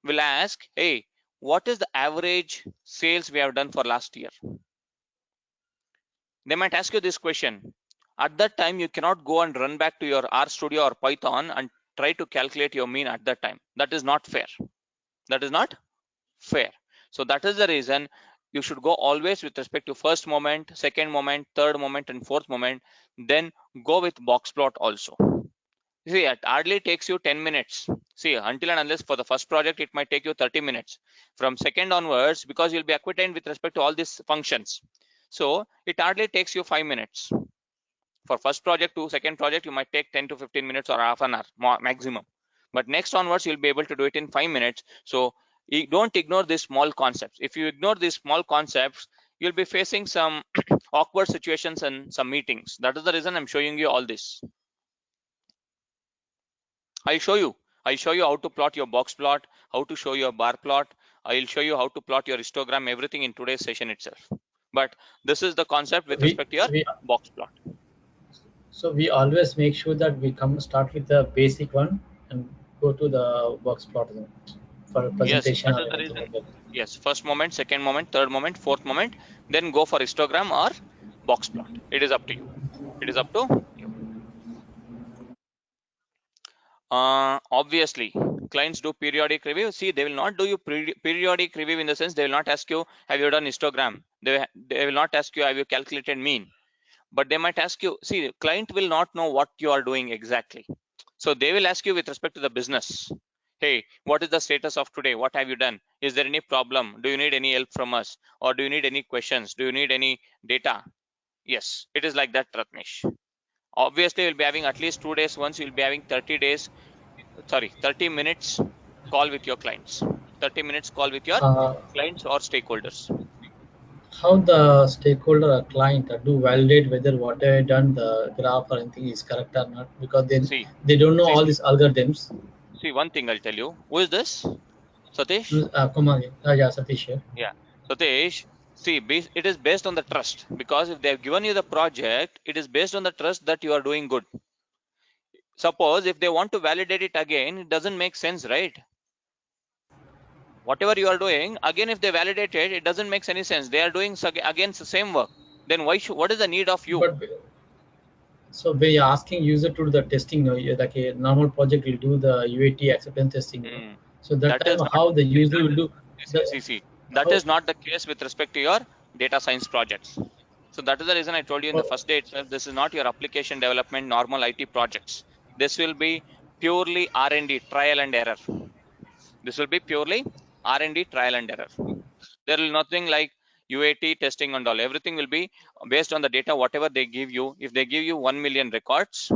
will ask, hey, what is the average sales we have done for last year? They might ask you this question. At that time, you cannot go and run back to your RStudio or Python and try to calculate your mean at that time. That is not fair. That is not fair. So that is the reason you should go always with respect to first moment, second moment, third moment, and fourth moment. Then go with box plot also. See, it hardly takes you 10 minutes. See, until and unless for the first project, it might take you 30 minutes. From second onwards, because you'll be acquainted with respect to all these functions. So it hardly takes you 5 minutes. For first project to second project, you might take 10 to 15 minutes or half an hour maximum. But next onwards, you'll be able to do it in 5 minutes. So you don't ignore these small concepts. If you ignore these small concepts, you'll be facing some awkward situations and some meetings. That is the reason I'm showing you all this. I'll show you how to plot your box plot, how to show your bar plot. I'll show you how to plot your histogram, everything in today's session itself. But this is the concept with respect to your box plot. So we always make sure that we start with the basic one and go to the box plot for presentation. Yes, that is the reason. Yes, first moment, second moment, third moment, fourth moment, then go for histogram or box plot. It is up to you. It is up to you. Obviously, clients do periodic review. See, they will not do you periodic review in the sense they will not ask you, have you done histogram? They will not ask you, have you calculated mean? But they might ask you, see, the client will not know what you are doing exactly. So they will ask you with respect to the business. Hey, what is the status of today? What have you done? Is there any problem? Do you need any help from us? Or do you need any questions? Do you need any data? Yes, it is like that, Ratnesh. Obviously, you'll be having at least 2 days. Once you'll be having 30 minutes call with your clients. 30 minutes call with your clients or stakeholders. How the stakeholder or client do validate whether what I done, the graph or anything is correct or not, because they don't know all these algorithms. See, one thing I'll tell you. Who is this? Satish? Kumar, yeah, Satish here. Yeah, Satish. See, it is based on the trust, because if they have given you the project, it is based on the trust that you are doing good. Suppose if they want to validate it again, it doesn't make sense, right? Whatever you are doing, again, if they validate it, it doesn't make any sense. They are doing against the same work. Then what is the need of you? So we are asking user to do the testing, like a normal project will do the UAT acceptance testing. So that time how the user will do. That is not the case with respect to your data science projects. So that is the reason I told you in the first day itself, this is not your application development, normal IT projects. This will be purely R&D, trial and error. This will be purely R&D, trial and error. There will nothing like UAT testing and all. Everything will be based on the data, whatever they give you. If they give you 1 million records,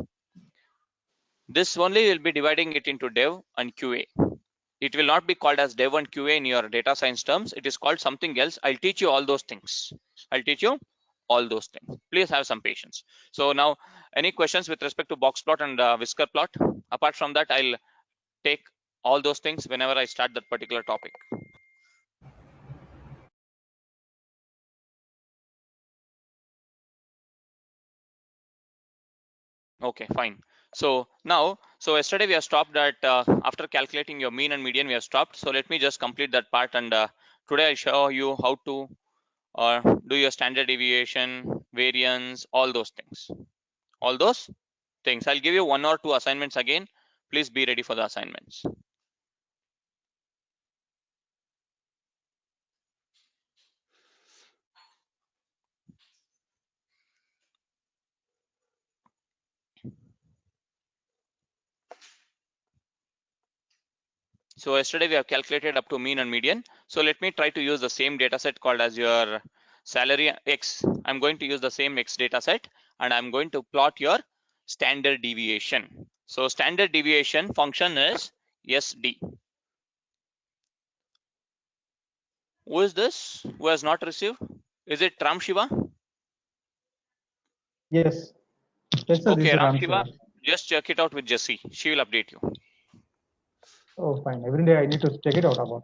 this only will be dividing it into dev and QA. It will not be called as dev and QA in your data science terms. It is called something else. I'll teach you all those things. I'll teach you all those things. Please have some patience. So now, any questions with respect to box plot and whisker plot? Apart from that, I'll take all those things whenever I start that particular topic. Okay, fine. So now, yesterday we have stopped at after calculating your mean and median, we have stopped. So let me just complete that part, and today I'll show you how to do your standard deviation, variance, all those things. All those things. I'll give you 1 or 2 assignments again. Please be ready for the assignments. So yesterday we have calculated up to mean and median. So let me try to use the same data set called as your salary X. I'm going to use the same X data set and I'm going to plot your standard deviation. So standard deviation function is SD. Who is this? Who has not received? Is it Ram Shiva? Yes. Yes, sir, okay, Ram Shiva, just check it out with Jessie. She will update you. Oh, fine. Every day I need to check it out about.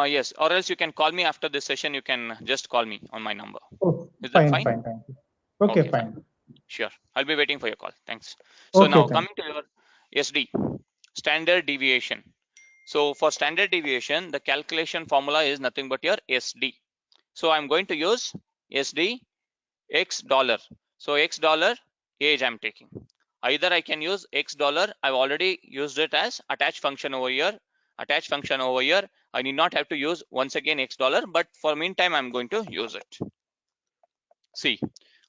Yes, or else you can call me after this session. You can just call me on my number. Oh, Is fine, that fine? fine, thank you. Okay, fine. Sure, I'll be waiting for your call. Thanks. So okay, now coming to your SD, standard deviation. So for standard deviation, the calculation formula is nothing but your SD. So I'm going to use SD X dollar. So X dollar age I'm taking. Either I can use X dollar. I've already used it as attach function over here. Attach function over here. I need not have to use once again X dollar, but for meantime I'm going to use it. See,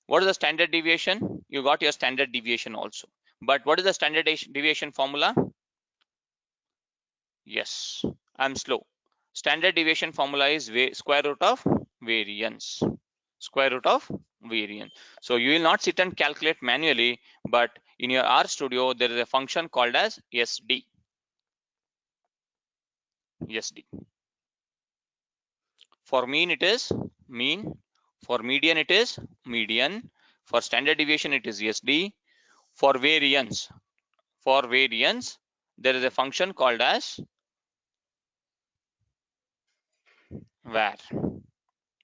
what is the standard deviation? You got your standard deviation also. But what is the standard deviation formula? Yes, I'm slow. Standard deviation formula is square root of variance. Square root of variance. So you will not sit and calculate manually, but in your RStudio, there is a function called as SD. SD. For mean, it is mean. For median, it is median. For standard deviation, it is SD. For variance, there is a function called as var.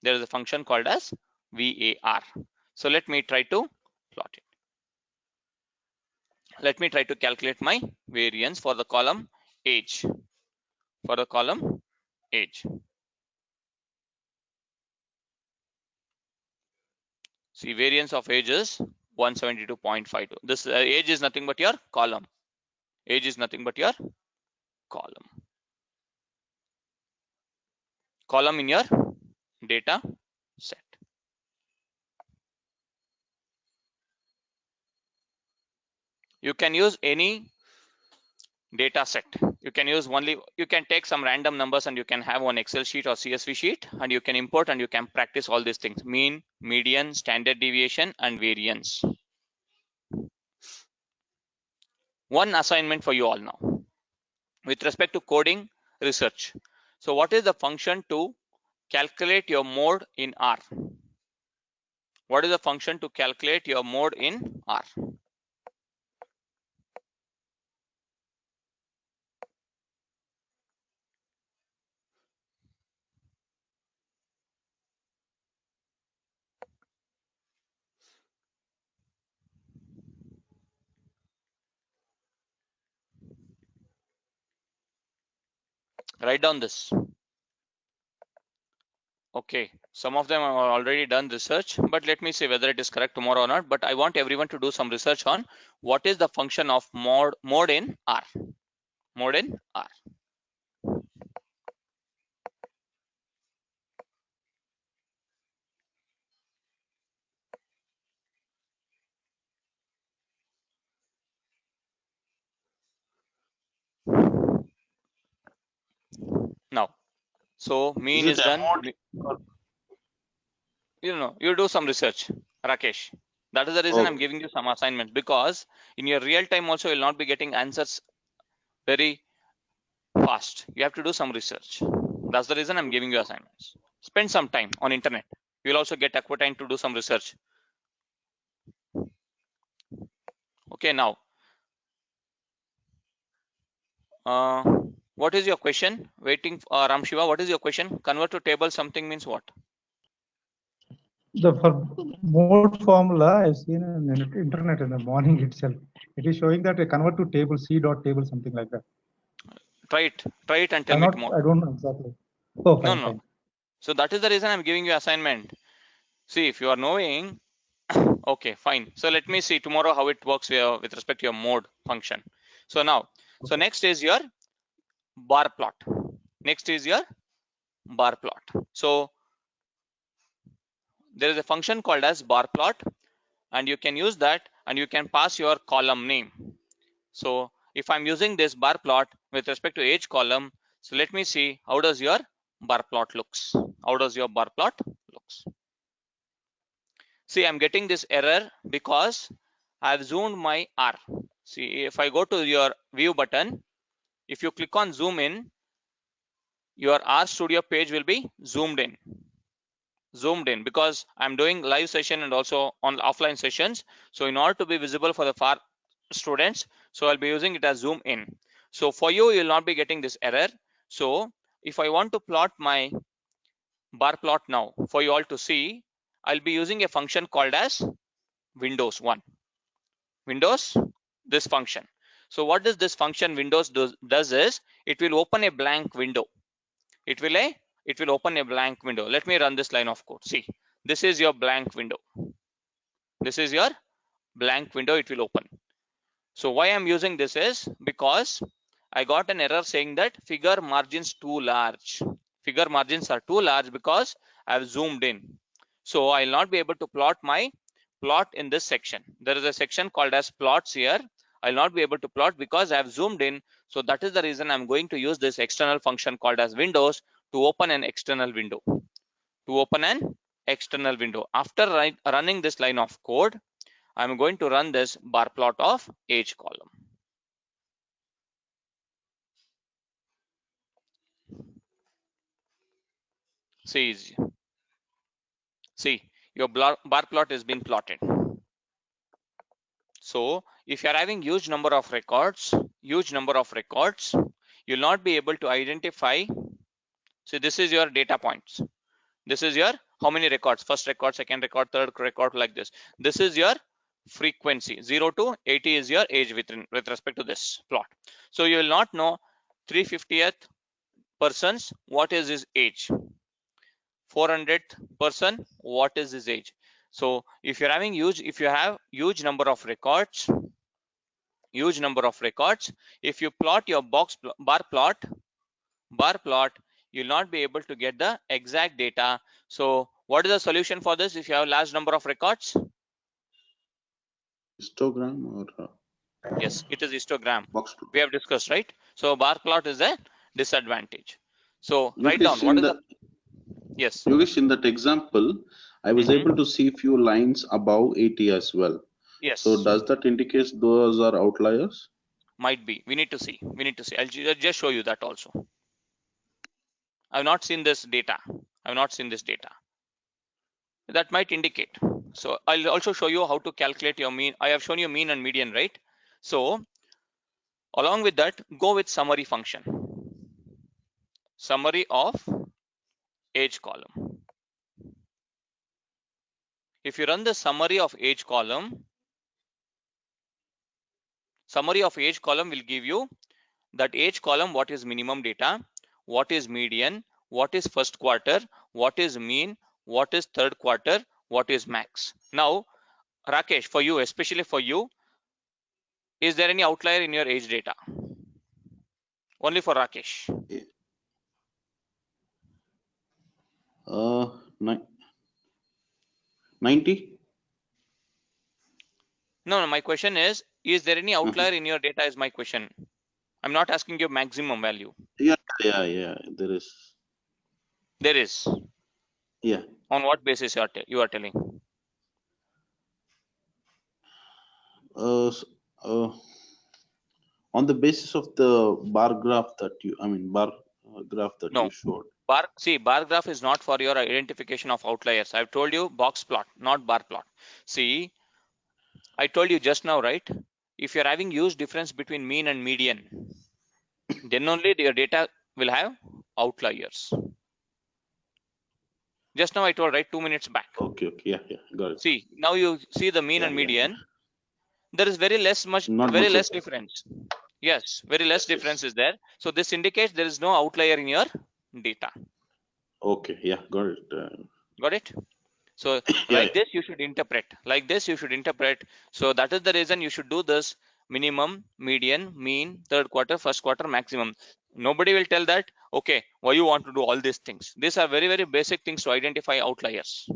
There is a function called as VAR. So let me try to plot it. Let me try to calculate my variance for the column age. For the column age. See, variance of age is 172.52. This age is nothing but your column. Age is nothing but your column. Column in your data set. You can use any data set. You can use only, you can take some random numbers and you can have one Excel sheet or CSV sheet and you can import and you can practice all these things: mean, median, standard deviation, and variance. One assignment for you all now with respect to coding research. So what is the function to calculate your mode in R? What is the function to calculate your mode in R? Write down this. Okay, some of them have already done research, but let me see whether it is correct tomorrow or not. But I want everyone to do some research on what is the function of mode in R. Mode in R. Now, so mean is done. You do some research, Rakesh. That is the reason I'm giving you some assignments, because in your real time also you'll not be getting answers very fast. You have to do some research. That's the reason I'm giving you assignments. Spend some time on internet. You'll also get aqua time to do some research. Okay, now what is your question? Waiting for Ram Shiva. What is your question? Convert to table something means what? The mode formula I've seen on the internet in the morning itself. It is showing that a convert to table, C dot table, something like that. Try it and tell me tomorrow. I don't know exactly. Oh, fine, no. fine. So that is the reason I'm giving you assignment. See, if you are knowing, okay, fine. So let me see tomorrow how it works with respect to your mode function. So now, okay. So next is your bar plot. Next is your bar plot. So there is a function called as bar plot, and you can use that and you can pass your column name. So if I'm using this bar plot with respect to age column, so let me see how does your bar plot looks. How does your bar plot looks? See, I'm getting this error because I've zoomed my R. See, if I go to your view button, if you click on zoom in, your RStudio page will be zoomed in because I'm doing live session and also on offline sessions. So in order to be visible for the far students, so I'll be using it as zoom in. So for you, you'll not be getting this error. So if I want to plot my bar plot now for you all to see, I'll be using a function called as Windows this function. So what does this function Windows does is it will open a blank window. It will open a blank window. Let me run this line of code. See, this is your blank window. This is your blank window. It will open. So why I'm using this is because I got an error saying that figure margins too large. Figure margins are too large because I've zoomed in. So I'll not be able to plot my plot in this section. There is a section called as plots here. I'll not be able to plot because I've zoomed in. So that is the reason I'm going to use this external function called as Windows to open an external window. After running this line of code, I'm going to run this bar plot of age column. See, your bar plot has been plotted. So if you're having huge number of records, you'll not be able to identify. So this is your data points. This is your how many records, first record, second record, third record, like this. This is your frequency. 0 to 80 is your age with respect to this plot. So you will not know 350th persons what is his age, 400th person what is his age. So if you have huge number of records, if you plot your bar plot, you'll not be able to get the exact data. So what is the solution for this if you have large number of records? Histogram or yes, it is histogram. box plot. We have discussed, right? So bar plot is a disadvantage. So Yogesh, write down what is the yes. Yogesh, in that example, I was able to see few lines above 80 as well. Yes. So does that indicate those are outliers? Might be. We need to see. I'll just show you that also. I've not seen this data. That might indicate. So I'll also show you how to calculate your mean. I have shown you mean and median, right? So along with that, go with summary function. Summary of age column. If you run the summary of age column will give you that age column, what is minimum data, what is median, what is first quarter, what is mean, what is third quarter, what is max. Now, Rakesh, for you, especially for you, is there any outlier in your age data? Only for Rakesh. 90? No, my question is there any outlier in your data is my question. I'm not asking you maximum value. Yeah, there is. There is. Yeah. On what basis you are telling? On the basis of the bar graph that you showed. Bar graph is not for your identification of outliers. I've told you box plot, not bar plot. See, I told you just now, right? If you're having huge difference between mean and median, then only your data will have outliers. Just now I told, right, 2 minutes back. Okay, yeah, got it. See, now you see the mean and median. There is very less difference. Yes, very less difference is there. So this indicates there is no outlier in your data. Okay, yeah, got it. Got it? So this you should interpret. Like this you should interpret. So that is the reason you should do this minimum, median, mean, third quarter, first quarter, maximum. Nobody will tell that, okay, why you want to do all these things. These are very, very basic things to identify outliers.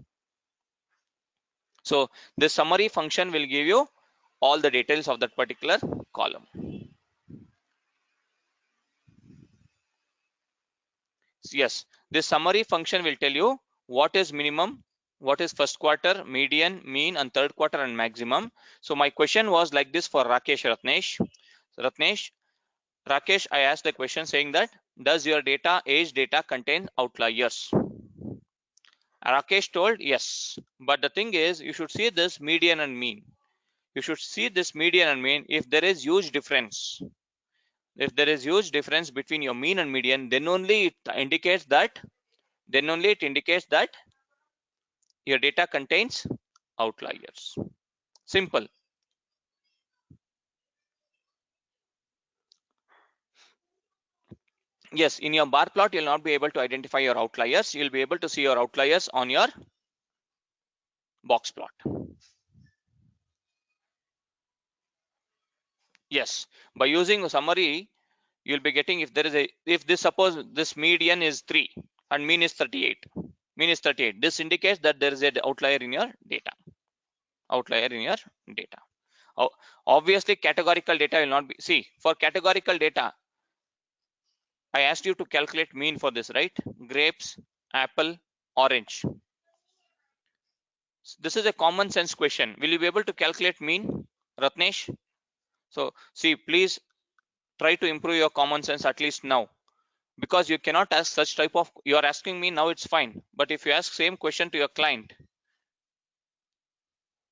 So this summary function will give you all the details of that particular column. Yes, this summary function will tell you what is minimum, what is first quarter, median, mean, and third quarter and maximum. So my question was like this for Rakesh Ratnesh. Rakesh, I asked the question saying that, does your age data contain outliers? Rakesh told yes, but the thing is, you should see this median and mean. You should see this median and mean. If there is huge difference, between your mean and median, then only it indicates that your data contains outliers. Simple. Yes, in your bar plot, you'll not be able to identify your outliers. You'll be able to see your outliers on your box plot. Yes, by using a summary, you'll be getting suppose this median is 3 and mean is 38. This indicates that there is an outlier in your data. Obviously, categorical data will not be. See, for categorical data, I asked you to calculate mean for this, right? Grapes, apple, orange. This is a common sense question. Will you be able to calculate mean, Ratnesh? So see, please try to improve your common sense at least now, because you cannot ask such type of, you are asking me now, it's fine. But if you ask same question to your client,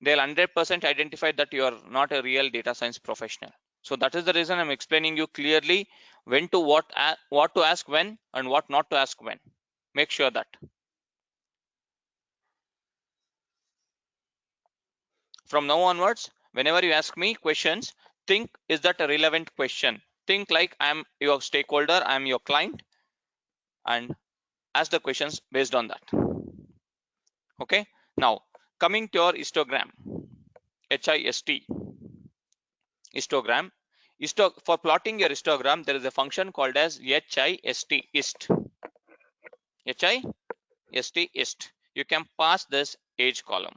they'll 100% identify that you are not a real data science professional. So that is the reason I'm explaining you clearly when to what to ask when and what not to ask when. Make sure that. From now onwards, whenever you ask me questions, think, is that a relevant question? Think like I'm your stakeholder, I'm your client, and ask the questions based on that. Okay. Now coming to your histogram, HIST, histogram. For plotting your histogram, there is a function called as HIST. HIST. You can pass this age column.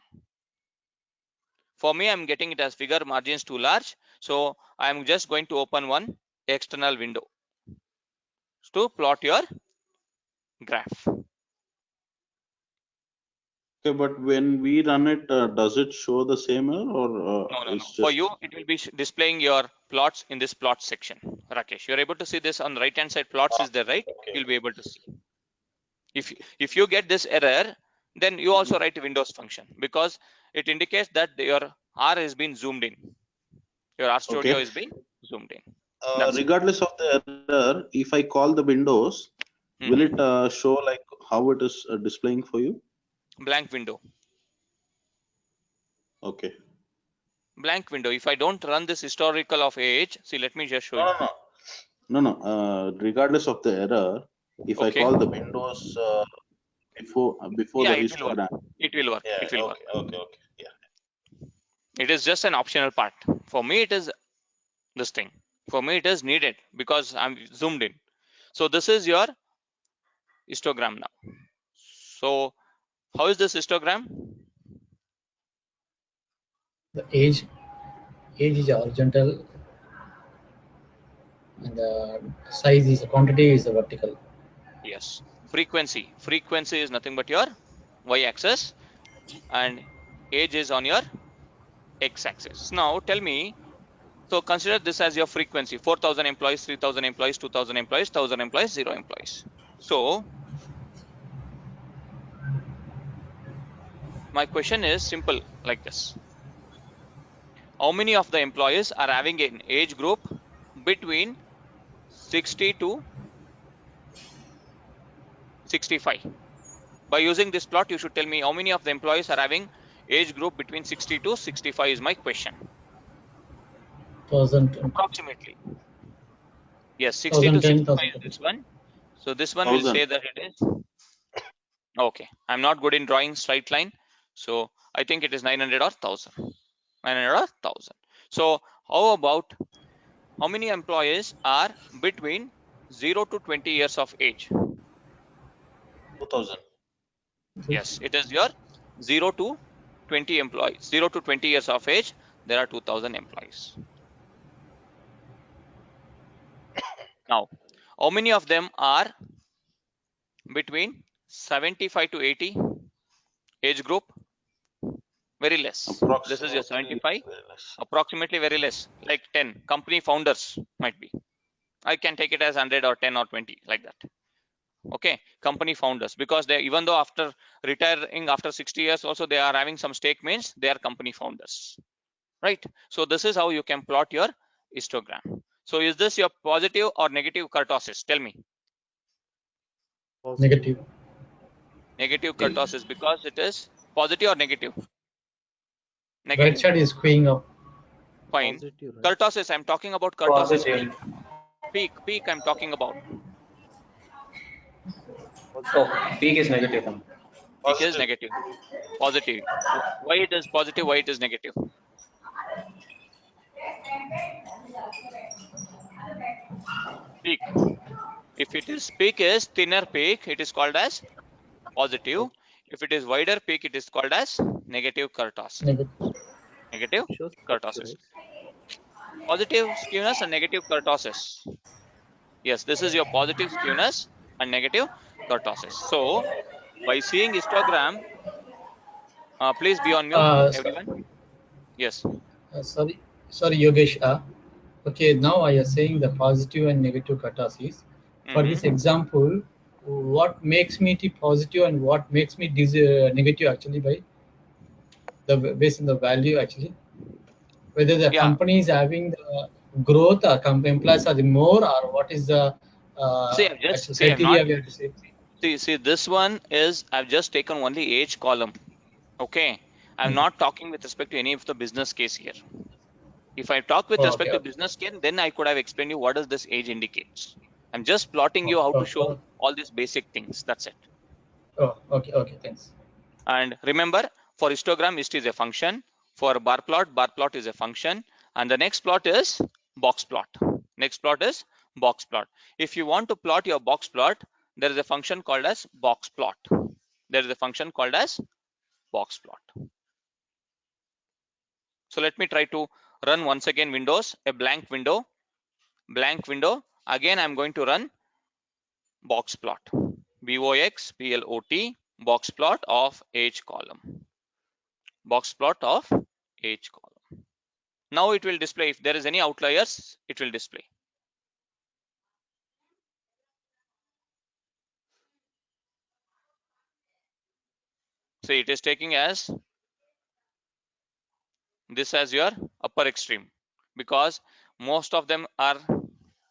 For me, I'm getting it as figure margins too large, so I'm just going to open one external window to plot your graph. Okay, but when we run it, does it show the same error or no. For you, it will be displaying your plots in this plot section. Rakesh, you're able to see this on the right hand side. Plots is there, right? Okay. You'll be able to see. If you get this error, then you also write a Windows function, because it indicates that your R has been zoomed in. Your R Studio is being zoomed in. Regardless of the error, if I call the Windows, will it show like how it is displaying for you? Blank window. Okay. Blank window. If I don't run this historical of age, see, let me just show you. No. Regardless of the error, if I call the Windows before the histogram, it will work. Yeah, it will work. Okay. Yeah. It is just an optional part. For me, it is this thing. For me, it is needed because I'm zoomed in. So this is your histogram now. So how is this histogram? The age is horizontal, and the size is quantity is vertical. Yes. Frequency is nothing but your y-axis, and age is on your x-axis. Now tell me, so consider this as your frequency: 4,000 employees, 3,000 employees, 2,000 employees, 1,000 employees, 0 employees. So my question is simple like this: how many of the employees are having an age group between 60 to 65? By using this plot, you should tell me how many of the employees are having age group between 60 to 65 is my question. 1,000 approximately. Yes, 60 to 65 is this one. So this one will say that it is okay. I'm not good in drawing straight line, so I think it is 900 or 1,000. 900 or 1,000. So how about how many employees are between 0 to 20 years of age? 2,000. Yes, it is your 0 to 20 employees. 0 to 20 years of age, there are 2,000 employees. Now, how many of them are between 75 to 80 age group, very less. This is your 75, approximately very less, like 10 company founders might be. I can take it as 100 or 10 or 20 like that. Okay, company founders, because they, even though after retiring after 60 years also they are having some stake, means they are company founders, right? So this is how you can plot your histogram. So is this your positive or negative kurtosis? Tell me. Negative. Negative kurtosis, because it is positive or negative? Right Negative. side is going up. Fine. Positive, right? Kurtosis, I'm talking about kurtosis peak. Positive. Peak I'm talking about. Oh, peak is negative. Peak is negative. Positive. Why it is positive? Why it is negative? Peak. If it is peak is thinner peak, it is called as positive. Okay. If it is wider peak, it is called as negative kurtosis. Negative. Negative It shows positive, kurtosis. right? Positive skewness and negative kurtosis. Yes, this is your positive skewness and negative kurtosis. So by seeing histogram, please be on mute, everyone. Yes. Sorry, Yogesh. Okay, now I am saying the positive and negative kurtosis. For this example, what makes me positive and what makes me negative actually by the based on the value actually, whether the company is having the growth or employees are the more, or what is the criteria we have to say. See, this one is I've just taken only age column. Okay, I'm not talking with respect to any of the business case here. If I talk with respect to business case, then I could have explained you what does this age indicates. I'm just plotting you how to show all these basic things. That's it. Oh, okay, thanks. And remember, for histogram, hist is a function. For bar plot is a function. And the next plot is box plot. Next plot is box plot. If you want to plot your box plot, there is a function called as box plot. There is a function called as box plot. So let me try to run once again Windows, a blank window. Again, I'm going to run box plot. BOX PLOT, box plot of age column. Box plot of age column. Now it will display. If there is any outliers, it will display. So it is taking as this as your upper extreme, because most of them are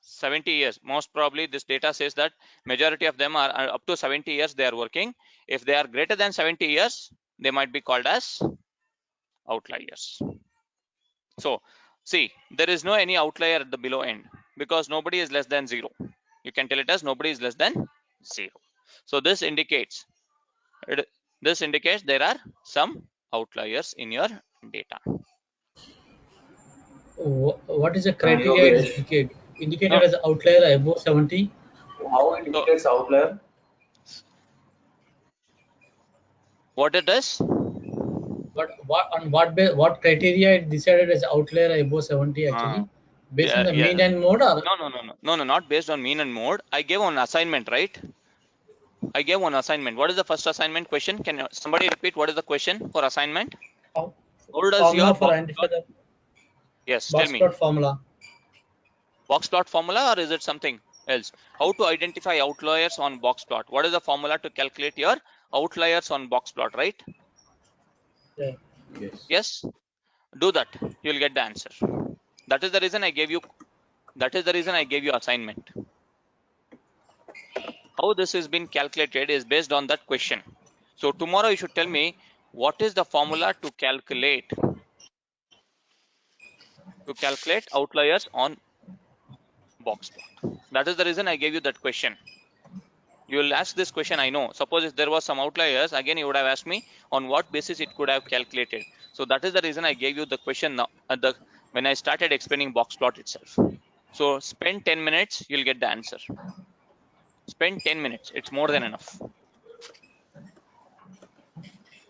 70 years. Most probably this data says that majority of them are up to 70 years they are working. If they are greater than 70 years, they might be called as outliers. So see, there is no any outlier at the below end because nobody is less than 0. You can tell it as nobody is less than 0. So this indicates there are some outliers in your data. What is the criteria indicated as outlier above 70? How it indicates outlier? What it is? What criteria it decided as outlier above 70 actually? Based on the mean and mode, or no, not based on mean and mode. I gave one assignment, right? I gave one assignment. What is the first assignment question? Can somebody repeat what is the question for assignment? How does your for identify the yes, box tell me. Plot formula. Box plot formula, or is it something else? How to identify outliers on box plot? What is the formula to calculate your outliers on box plot, right? Yeah. Yes. Do that. You'll get the answer. That is the reason I gave you. That is the reason I gave you assignment. How this has been calculated is based on that question. So tomorrow you should tell me what is the formula to calculate outliers on box plot. That is the reason I gave you that question. You will ask this question, I know. Suppose if there was some outliers, again you would have asked me on what basis it could have calculated. So that is the reason I gave you the question now when I started explaining box plot itself. So spend 10 minutes, you'll get the answer. Spend 10 minutes, it's more than enough.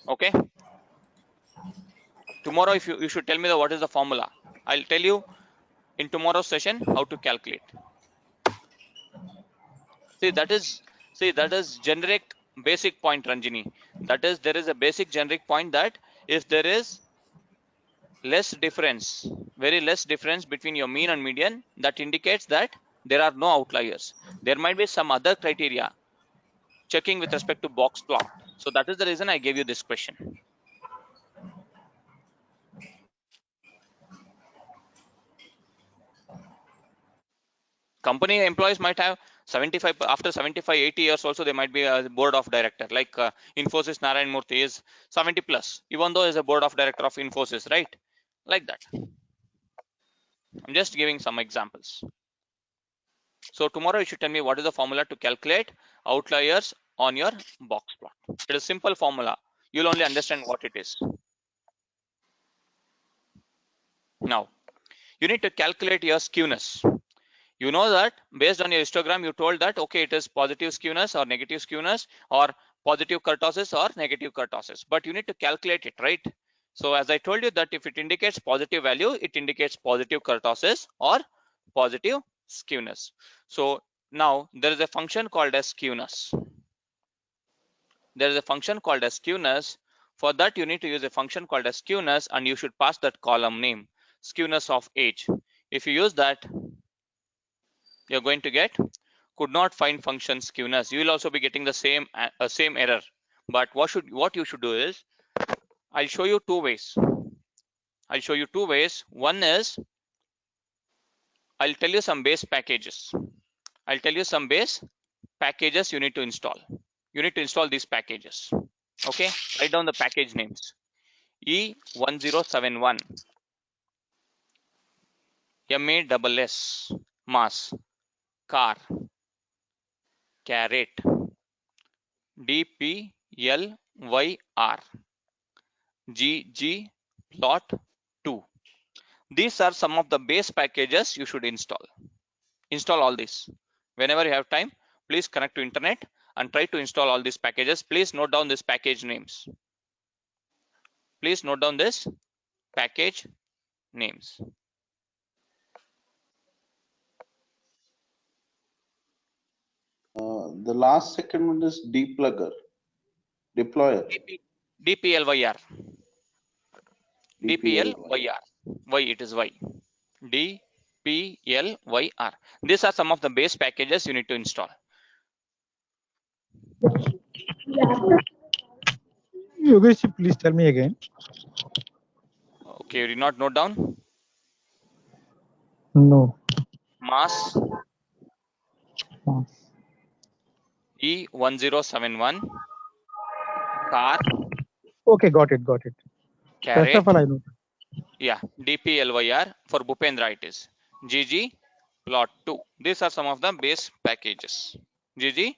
Okay. Tomorrow if you should tell me what is the formula. I'll tell you in tomorrow's session how to calculate. See, that is See, that is generic basic point, Ranjini. That is, there is a basic generic point that if there is less difference, very less difference between your mean and median, that indicates that there are no outliers. There might be some other criteria checking with respect to box plot. So that is the reason I gave you this question. Company employees might have 75, after 75, 80 years also they might be a board of director, like Infosys Narayan Murthy is 70 plus, even though is a board of director of Infosys, right? Like that. I'm just giving some examples. So tomorrow you should tell me what is the formula to calculate outliers on your box plot. It is a simple formula. You'll only understand what it is. Now, you need to calculate your skewness. You know that based on your histogram, you told that, okay, it is positive skewness or negative skewness or positive kurtosis or negative kurtosis, but you need to calculate it, right? So as I told you that if it indicates positive value, it indicates positive kurtosis or positive skewness. So now there is a function called as skewness. There is a function called as skewness. For that, you need to use a function called as skewness, and you should pass that column name, skewness of age. If you use that, you're going to get could not find function skewness. You will also be getting the same error. But what you should do is, I'll show you two ways. I'll show you two ways. One is, I'll tell you some base packages. I'll tell you some base packages you need to install. You need to install these packages. Okay, write down the package names. E1071, MASS, mass, car, caret, DPLYR, ggplot2. These are some of the base packages you should install. Install all these. Whenever you have time, please connect to internet and try to install all these packages. Please note down these package names. Please note down this package names. The last second one is deployer. DPLYR. DPLYR. Y, it is Y. DPLYR. These are some of the base packages you need to install. Yogesh, please tell me again. Okay, you did not note down? No. Mass. E1071. Car. Okay, got it. Caret. First of all, I know. Yeah, DPLYR. For Bhupendra it is ggplot2. These are some of the base packages. ggplot2.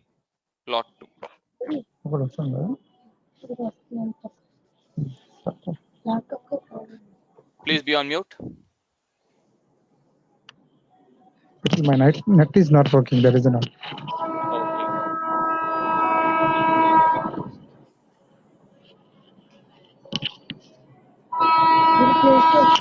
Please be on mute. My net is not working. There is a noise. Okay.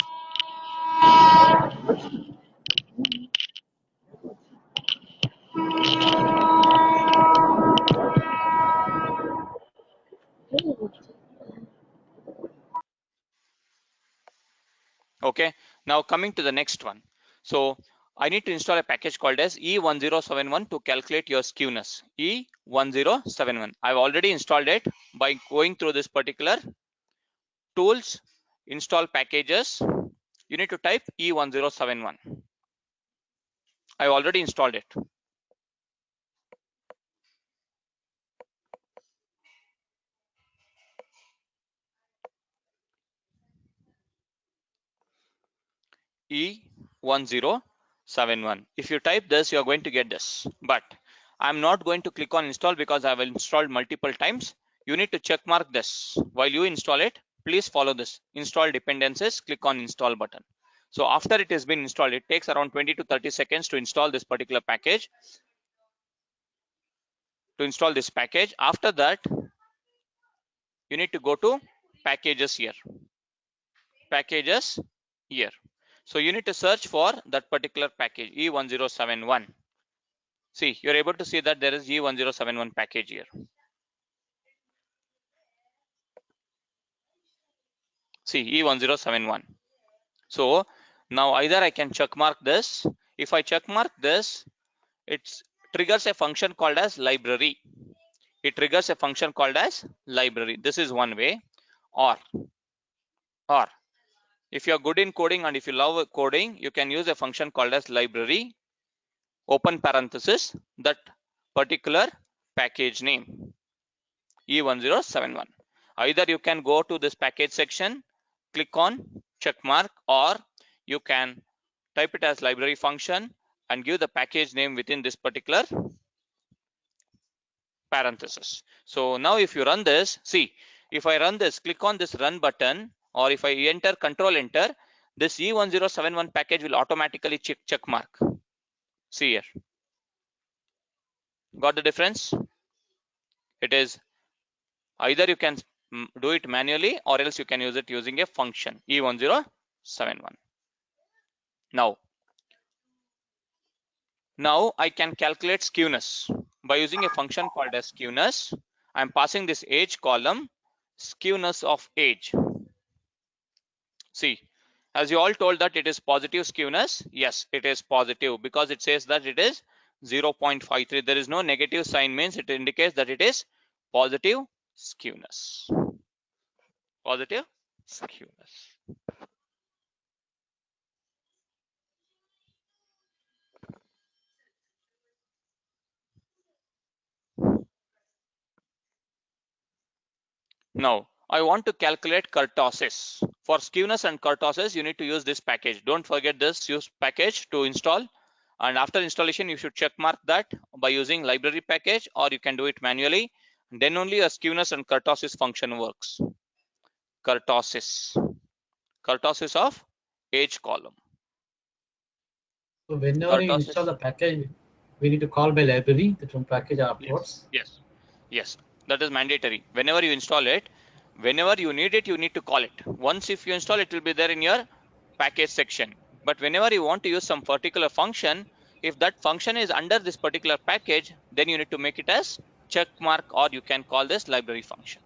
Okay, now coming to the next one. So I need to install a package called as E1071 to calculate your skewness. E1071. I've already installed it by going through this particular tools, install packages. You need to type E1071. I've already installed it. E1071. If you type this, you're going to get this. But I'm not going to click on install because I've installed multiple times. You need to check mark this. While you install it, please follow this. Install dependencies, click on install button. So after it has been installed, it takes around 20 to 30 seconds to install this particular package. After that, you need to go to packages here. So you need to search for that particular package E1071. See, you're able to see that there is E1071 package here. See, E1071. So now either I can check mark this. If I check mark this, it triggers a function called as library. It triggers a function called as library. This is one way. Or if you're good in coding and if you love coding, you can use a function called as library, open parenthesis, that particular package name, E1071. Either you can go to this package section, click on check mark, or you can type it as library function and give the package name within this particular parenthesis. So now if you run this, see, if I run this, click on this run button, or if I enter control enter, this E1071 package will automatically check mark. See here. Got the difference? It is either you can do it manually or else you can use it using a function E1071. Now I can calculate skewness by using a function called as skewness. I'm passing this age column, skewness of age. See, as you all told that it is positive skewness. Yes, it is positive because it says that it is 0.53. There is no negative sign, means it indicates that it is positive skewness. Positive skewness. Now I want to calculate kurtosis. For skewness and kurtosis, you need to use this package. Don't forget this use package to install. And after installation, you should check mark that by using library package, or you can do it manually. Then only a skewness and kurtosis function works. Kurtosis of age column. So whenever you install the package, we need to call by library from package afterwards. Yes, that is mandatory. Whenever you install it, whenever you need it, you need to call it. Once if you install, it will be there in your package section. But whenever you want to use some particular function, if that function is under this particular package, then you need to make it as check mark, or you can call this library function.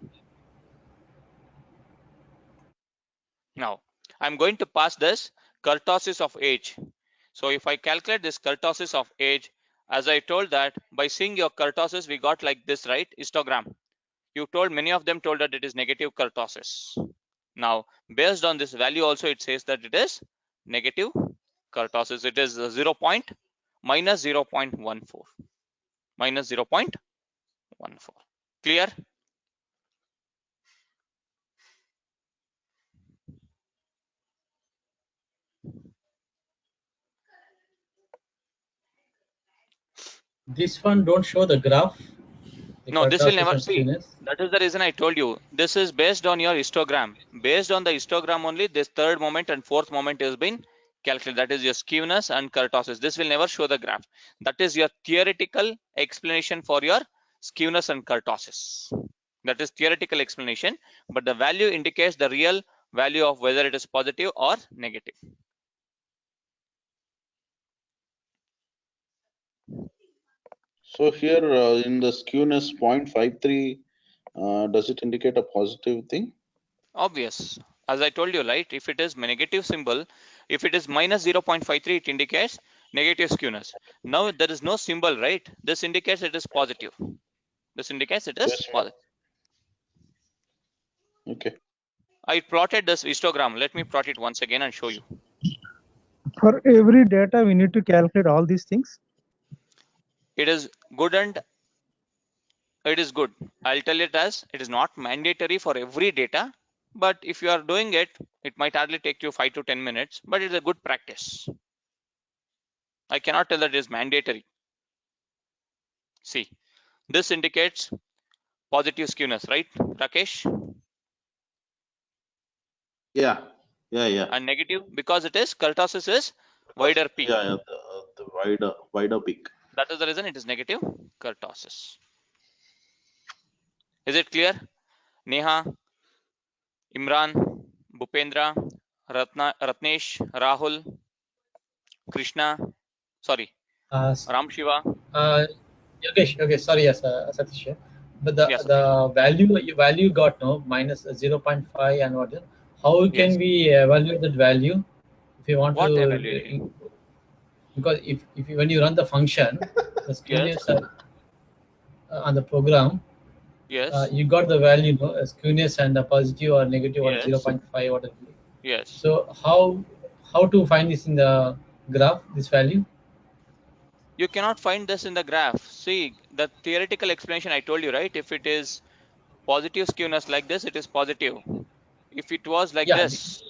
Now I'm going to pass this kurtosis of age. So if I calculate this kurtosis of age, as I told that by seeing your kurtosis, we got like this, right? Histogram. You told many of them told that it is negative kurtosis. Now based on this value also, it says that it is negative kurtosis. It is minus 0.14. Minus 0.14. Clear? This one don't show the graph. No, this will never see. That is the reason I told you. This is based on your histogram. Based on the histogram only, this third moment and fourth moment has been calculated. That is your skewness and kurtosis. This will never show the graph. That is your theoretical explanation for your skewness and kurtosis. That is theoretical explanation, but the value indicates the real value of whether it is positive or negative. So here in the skewness 0.53, does it indicate a positive thing? Obvious. As I told you, right? If it is negative symbol, if it is minus 0.53, it indicates negative skewness. Now there is no symbol, right? This indicates it is positive. This indicates it is positive. Okay. I plotted this histogram. Let me plot it once again and show you. For every data, we need to calculate all these things. It is good and it is good. I'll tell it as it is not mandatory for every data, but if you are doing it, it might hardly take you 5 to 10 minutes, but it's a good practice. I cannot tell that it is mandatory. See, this indicates positive skewness, right, Rakesh? Yeah. And negative because it is kurtosis is wider peak. Yeah, the wider peak. That is the reason it is negative kurtosis. Is it clear? Neha, Imran, Bhupendra, Ratnesh, Rahul, Krishna, sorry, Ram Shiva. Yogesh, okay, sorry, yes, Satish. But Yes, the value got no minus 0.5 and what? How yes. can we evaluate that value if you want to? What evaluate? Because if when you run the function, the Yes, skewness on the program, yes, you got the value, no, skewness and a positive or negative or yes, 0.5 or whatever. yes. So how to find this in the graph? This value? You cannot find this in the graph. See, the theoretical explanation I told you, right? If it is positive skewness like this, it is positive. If it was like Yeah, this,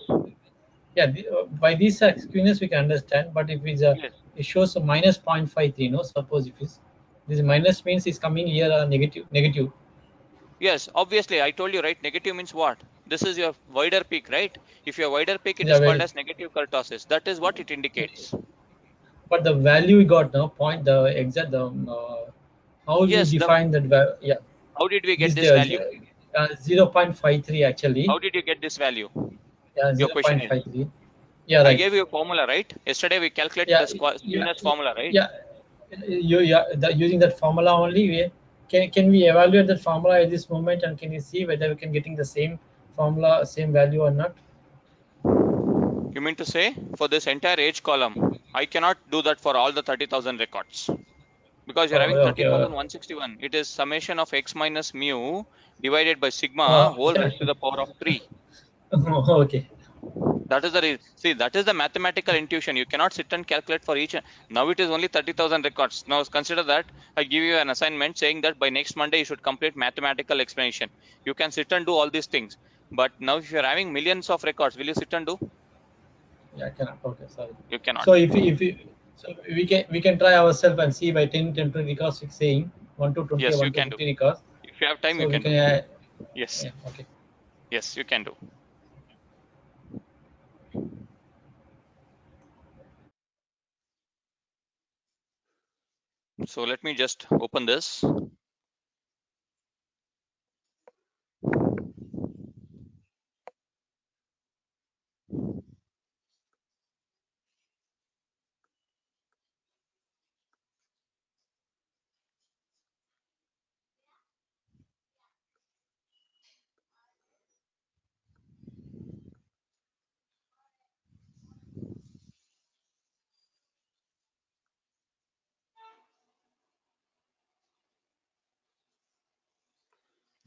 yeah. By these skewness we can understand, but if it's yes, it shows a minus 0.53, no. Suppose if it's this minus means it's coming here negative. yes, obviously, I told you, right? Negative means what? This is your wider peak, right? If your wider peak, it Yeah, is called well, as negative kurtosis. That is what it indicates. but the value we got now point the exact how we Yes, define that yeah, how did we get this this value? 0.53 actually. How did you get this value? Yeah, Your question is. 0.53. Yeah, I right. gave you a formula, right? Yesterday we calculated Yeah, the yeah, skewness formula, right? yeah. Using that formula only, we can we evaluate that formula at this moment, and can you see whether we can getting the same formula, same value or not? You mean to say for this entire age column, I cannot do that for all the 30,000 records because you're Oh, having okay. 30,161. It is summation of x minus mu divided by sigma whole raised to the power of 3. Okay. That is the reason. See, that is the mathematical intuition. You cannot sit and calculate for each. Now it is only 30,000 records. Now consider that I give you an assignment saying that by next Monday you should complete mathematical explanation. You can sit and do all these things. But now if you're having millions of records, will you sit and do? Yeah, I cannot. Okay, sorry. You cannot. So so we can try ourselves and see by 10 records it's saying 1 to 20 or Yes, you 1 to can do. 50 records. If you have time, you So we can can do. Yes, yeah, okay. yes, you can do. So let me just open this.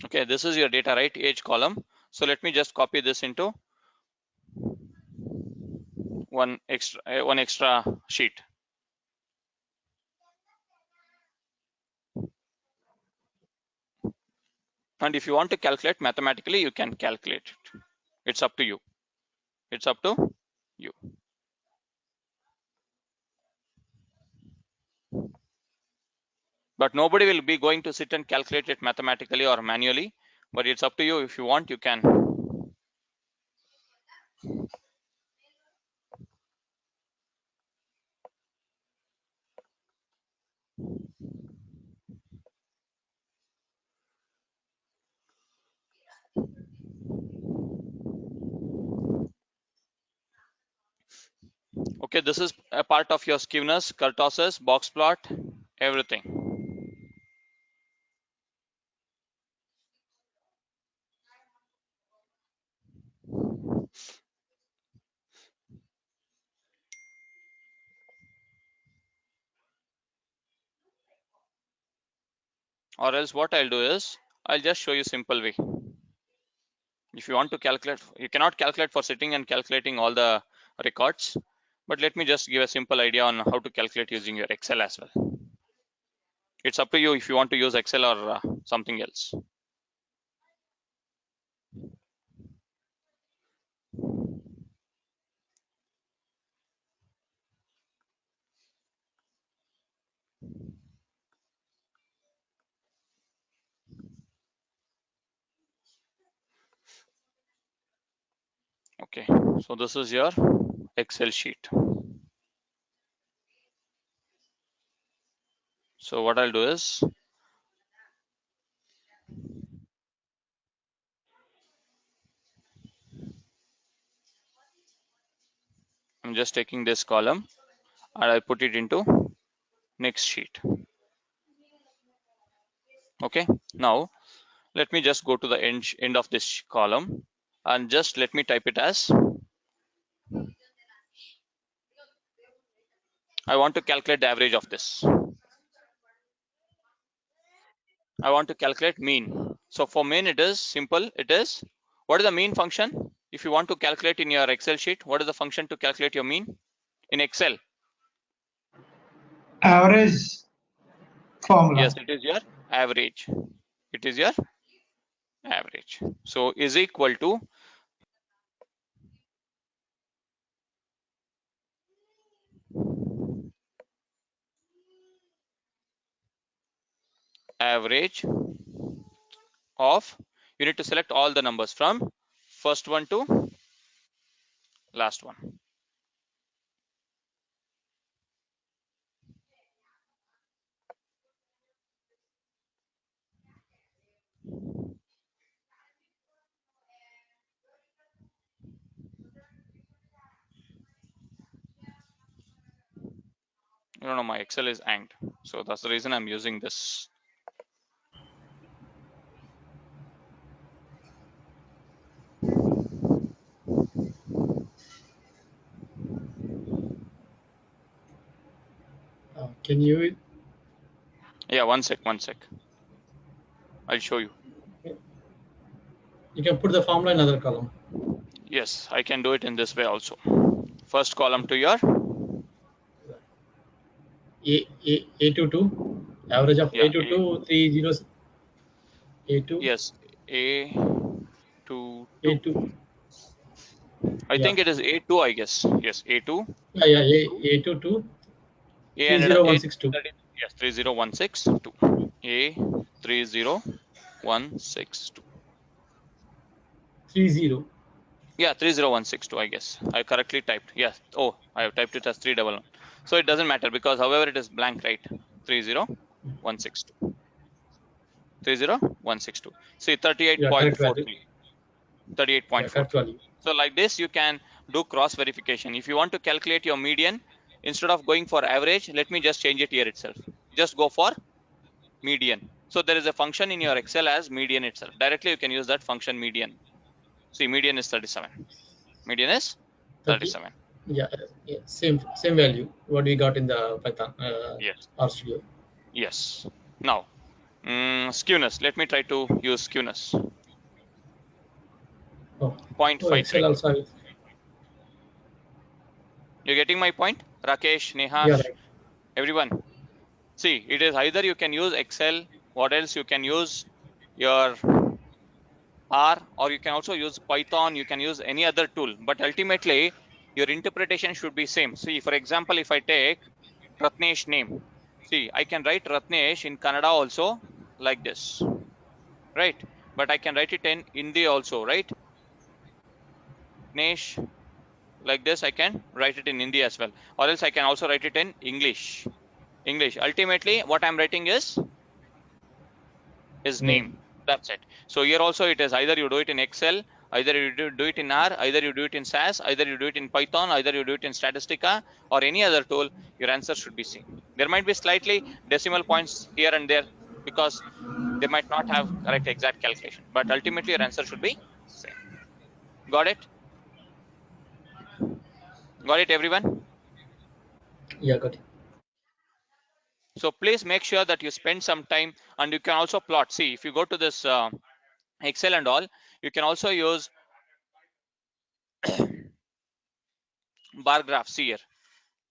Okay, this is your data, right? Age column. So let me just copy this into one extra sheet. And if you want to calculate mathematically, you can calculate it. It's up to you. It's up to you. But nobody will be going to sit and calculate it mathematically or manually. But it's up to you. If you want, you can. Okay, this is a part of your skewness, kurtosis, box plot, everything. Or else what I'll do is, I'll just show you simple way. If you want to calculate, you cannot calculate for sitting and calculating all the records. But let me just give a simple idea on how to calculate using your Excel as well. It's up to you if you want to use Excel or something else. Okay, so this is your Excel sheet. So what I'll do is, I'm just taking this column and I put it into next sheet. Okay, now let me just go to the end of this column and just let me type it as I want to calculate the average of this. I want to calculate mean. So for mean, it is simple. It is, what is the mean function? If you want to calculate in your Excel sheet, what is the function to calculate your mean in Excel? Average formula. Yes, it is your average. It is your average. So is equal to average of, you need to select all the numbers from first one to last one. No, my Excel is hanged. So that's the reason I'm using this. Can you? Yeah, one sec. I'll show you. You can put the formula in another column. Yes, I can do it in this way also. First column to your A22, average of yeah, A22, 3 zeros. A2. yes, A2 A2. I Yeah. think it is A2, I guess. Yes, A2. Yeah. A22, A and A 30162. yes, 30162. A 30162. 30. Yeah, 30162, I guess. I correctly typed. Yes. Oh, I have typed it as 311. So it doesn't matter because however it is blank, right? 30162. 30162. See, Yeah, correct value. 38.43. Yeah, correct 38.43. value. So like this, you can do cross verification. If you want to calculate your median, instead of going for average, let me just change it here itself. Just go for median. So there is a function in your Excel as median itself. Directly you can use that function median. See, median is 37. Median is 30. 37. Yeah, same value what we got in the Python Yes. RStudio. Yes. Now, skewness. Let me try to use skewness. Oh, 0.53. Excel also. You getting my point? Rakesh, Nehash, Yeah, right. everyone. See, it is either you can use Excel, what else you can use your R, or you can also use Python, you can use any other tool, but ultimately your interpretation should be same. See, for example, if I take Ratnesh name, see, I can write Ratnesh in Kannada also like this, right? But I can write it in Hindi also, right? Ratnesh like this, I can write it in Hindi as well, or else I can also write it in English. Ultimately, what I'm writing is his name. That's it. So here also it is either you do it in Excel, either you do it in R, either you do it in SAS, either you do it in Python, either you do it in Statistica or any other tool, your answer should be same. There might be slightly decimal points here and there because they might not have correct exact calculation, but ultimately your answer should be same. Got it? Got it, everyone? Yeah, got it. So please make sure that you spend some time, and you can also plot. See, if you go to this Excel and all, you can also use bar graphs here.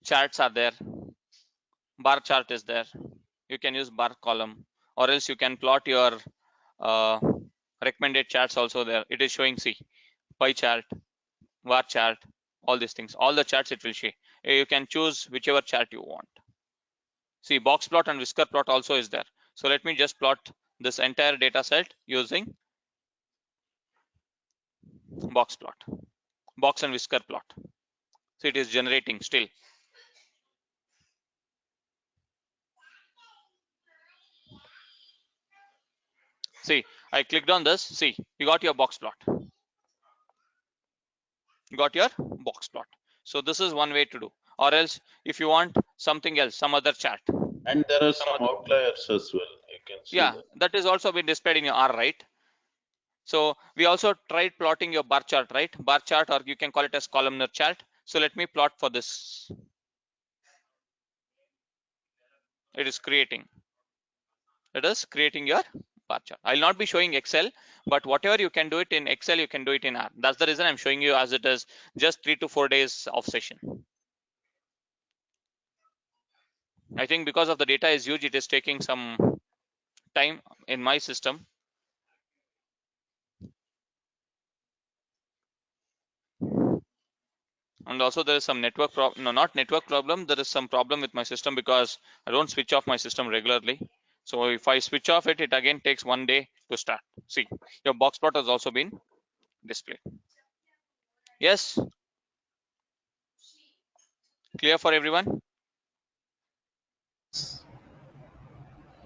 Charts are there, bar chart is there, you can use bar column, or else you can plot your uh, recommended charts also there. It is showing, see, pie chart, bar chart, all these things, all the charts it will show. You can choose whichever chart you want. See, box plot and whisker plot also is there. So let me just plot this entire data set using box plot, box and whisker plot. So it is generating still. See, I clicked on this. See, you got your box plot. You got your box plot. So this is one way to do. Or else, if you want something else, some other chart. And there are some outliers as well. You can see Yeah, that. that is also been displayed in your R, right? So we also tried plotting your bar chart, right? Bar chart, or you can call it as columnar chart. So let me plot for this. It is creating. It is creating your bar chart. I'll not be showing Excel, but whatever you can do it in Excel, you can do it in R. That's the reason I'm showing you, as it is just 3 to 4 days of session. I think because of the data is huge, it is taking some time in my system. And also there is some network problem. No, not network problem. There is some problem with my system because I don't switch off my system regularly. So if I switch off it, it again takes 1 day to start. See, your box plot has also been displayed. Yes, clear for everyone?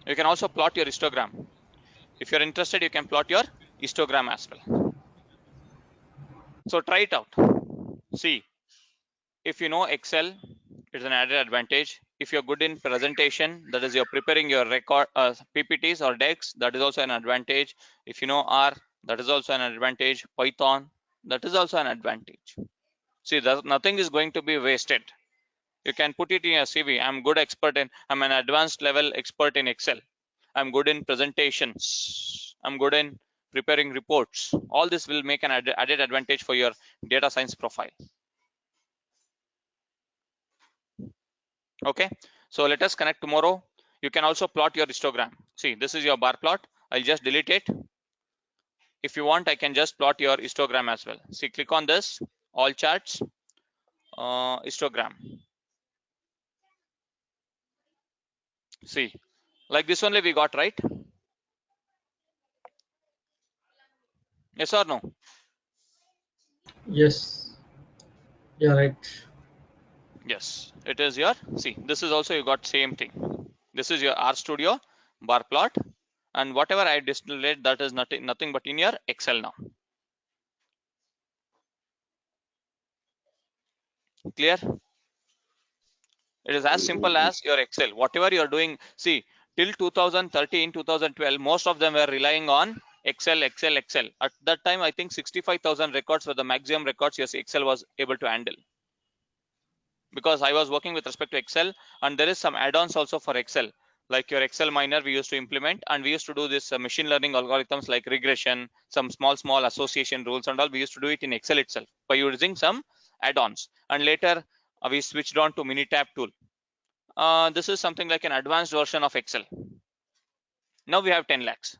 You can also plot your histogram. If you're interested, you can plot your histogram as well. So try it out. See, if you know Excel, it's an added advantage. If you're good in presentation, that is, you're preparing your record PPTs or decks, that is also an advantage. If you know R, that is also an advantage. Python, that is also an advantage. See, nothing is going to be wasted. You can put it in your CV. I'm an advanced level expert in Excel. I'm good in presentations. I'm good in preparing reports. All this will make an added advantage for your data science profile. Okay, so let us connect tomorrow. You can also plot your histogram. See, this is your bar plot. I'll just delete it. If you want, I can just plot your histogram as well. See, click on this, all charts, histogram. See, like this only we got, right? Yes or no? Yes. Yeah, right. Yes, it is your, see, this is also you got same thing. This is your RStudio bar plot, and whatever I displayed, that is nothing but in your Excel now. Clear? It is as simple as your Excel. Whatever you're doing, see, till 2013, 2012, most of them were relying on Excel. At that time, I think 65,000 records were the maximum records your Excel was able to handle. Because I was working with respect to Excel, and there is some add-ons also for Excel, like your Excel miner we used to implement, and we used to do this machine learning algorithms like regression, some small association rules and all. We used to do it in Excel itself by using some add-ons, and later we switched on to Minitab tool. This is something like an advanced version of Excel. Now we have 10 lakhs.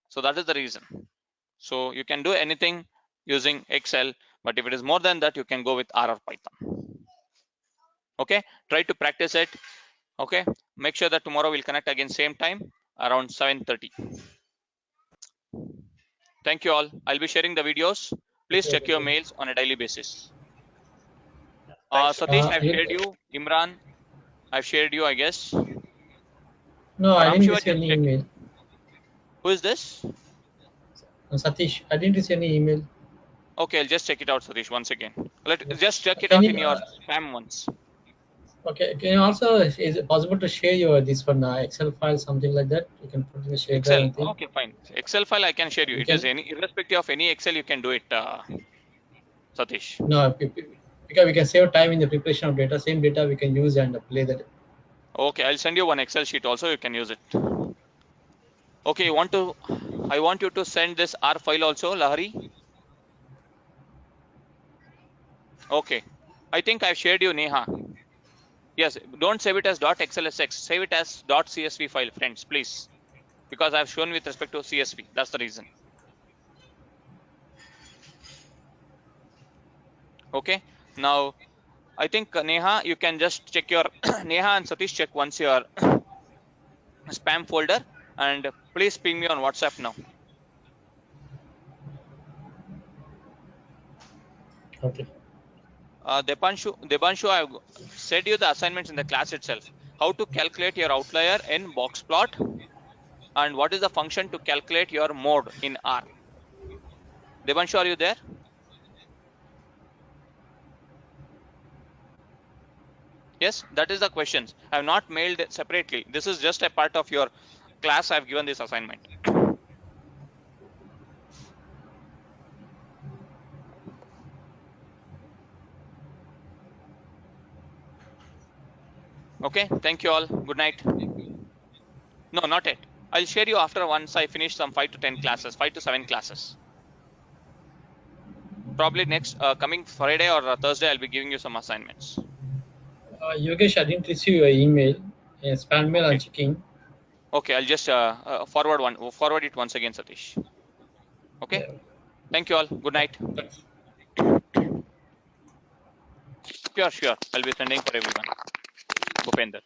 So that is the reason. So you can do anything using Excel, but if it is more than that, you can go with R or Python. Okay, try to practice it. Okay, make sure that tomorrow we'll connect again same time around 7:30. Thank you all. I'll be sharing the videos. Please check your mails on a daily basis. Thanks. Satish, I've You, shared you. Imran, I've shared you, I guess. no, I didn't Paramshiva, receive just any check. email. Who is this? Satish, I didn't receive any email. Okay, I'll just check it out, Satish, once again. Just check it Can out in you? your spam once. Okay. Can you also? Is it possible to share your this one Excel file, something like that? You can put in the share drive Excel. and thing. Okay, fine. Excel file I can share you. You It is can. any irrespective of any Excel, you can do it, Satish. No, because we can save time in the preparation of data. Same data we can use and play that. Okay, I'll send you one Excel sheet also. You can use it. Okay, I want you to send this R file also, Lahari. Okay, I think I've shared you, Neha. Yes, don't save it as .xlsx. Save it as .csv file, friends, please, because I've shown with respect to CSV. That's the reason. Okay, now I think Neha, you can just check your Neha and Satish, check once your spam folder, and please ping me on WhatsApp now. Okay. Debanshu, I've said you the assignments in the class itself. How to calculate your outlier in box plot, and what is the function to calculate your mode in R. Debanshu, are you there? Yes, that is the questions. I have not mailed it separately. This is just a part of your class I've given this assignment. Okay, thank you all. Good night. No, not yet. I'll share you after once I finish some 5 to 10 classes, 5 to 7 classes. Probably next coming Friday or Thursday, I'll be giving you some assignments. Yogesh, I didn't receive your email. Spam mail, I'm Okay. checking. Okay, I'll just forward it once again, Satish. Okay. Yeah. Thank you all. Good night. Thanks. Sure. I'll be sending for everyone. Bhupender.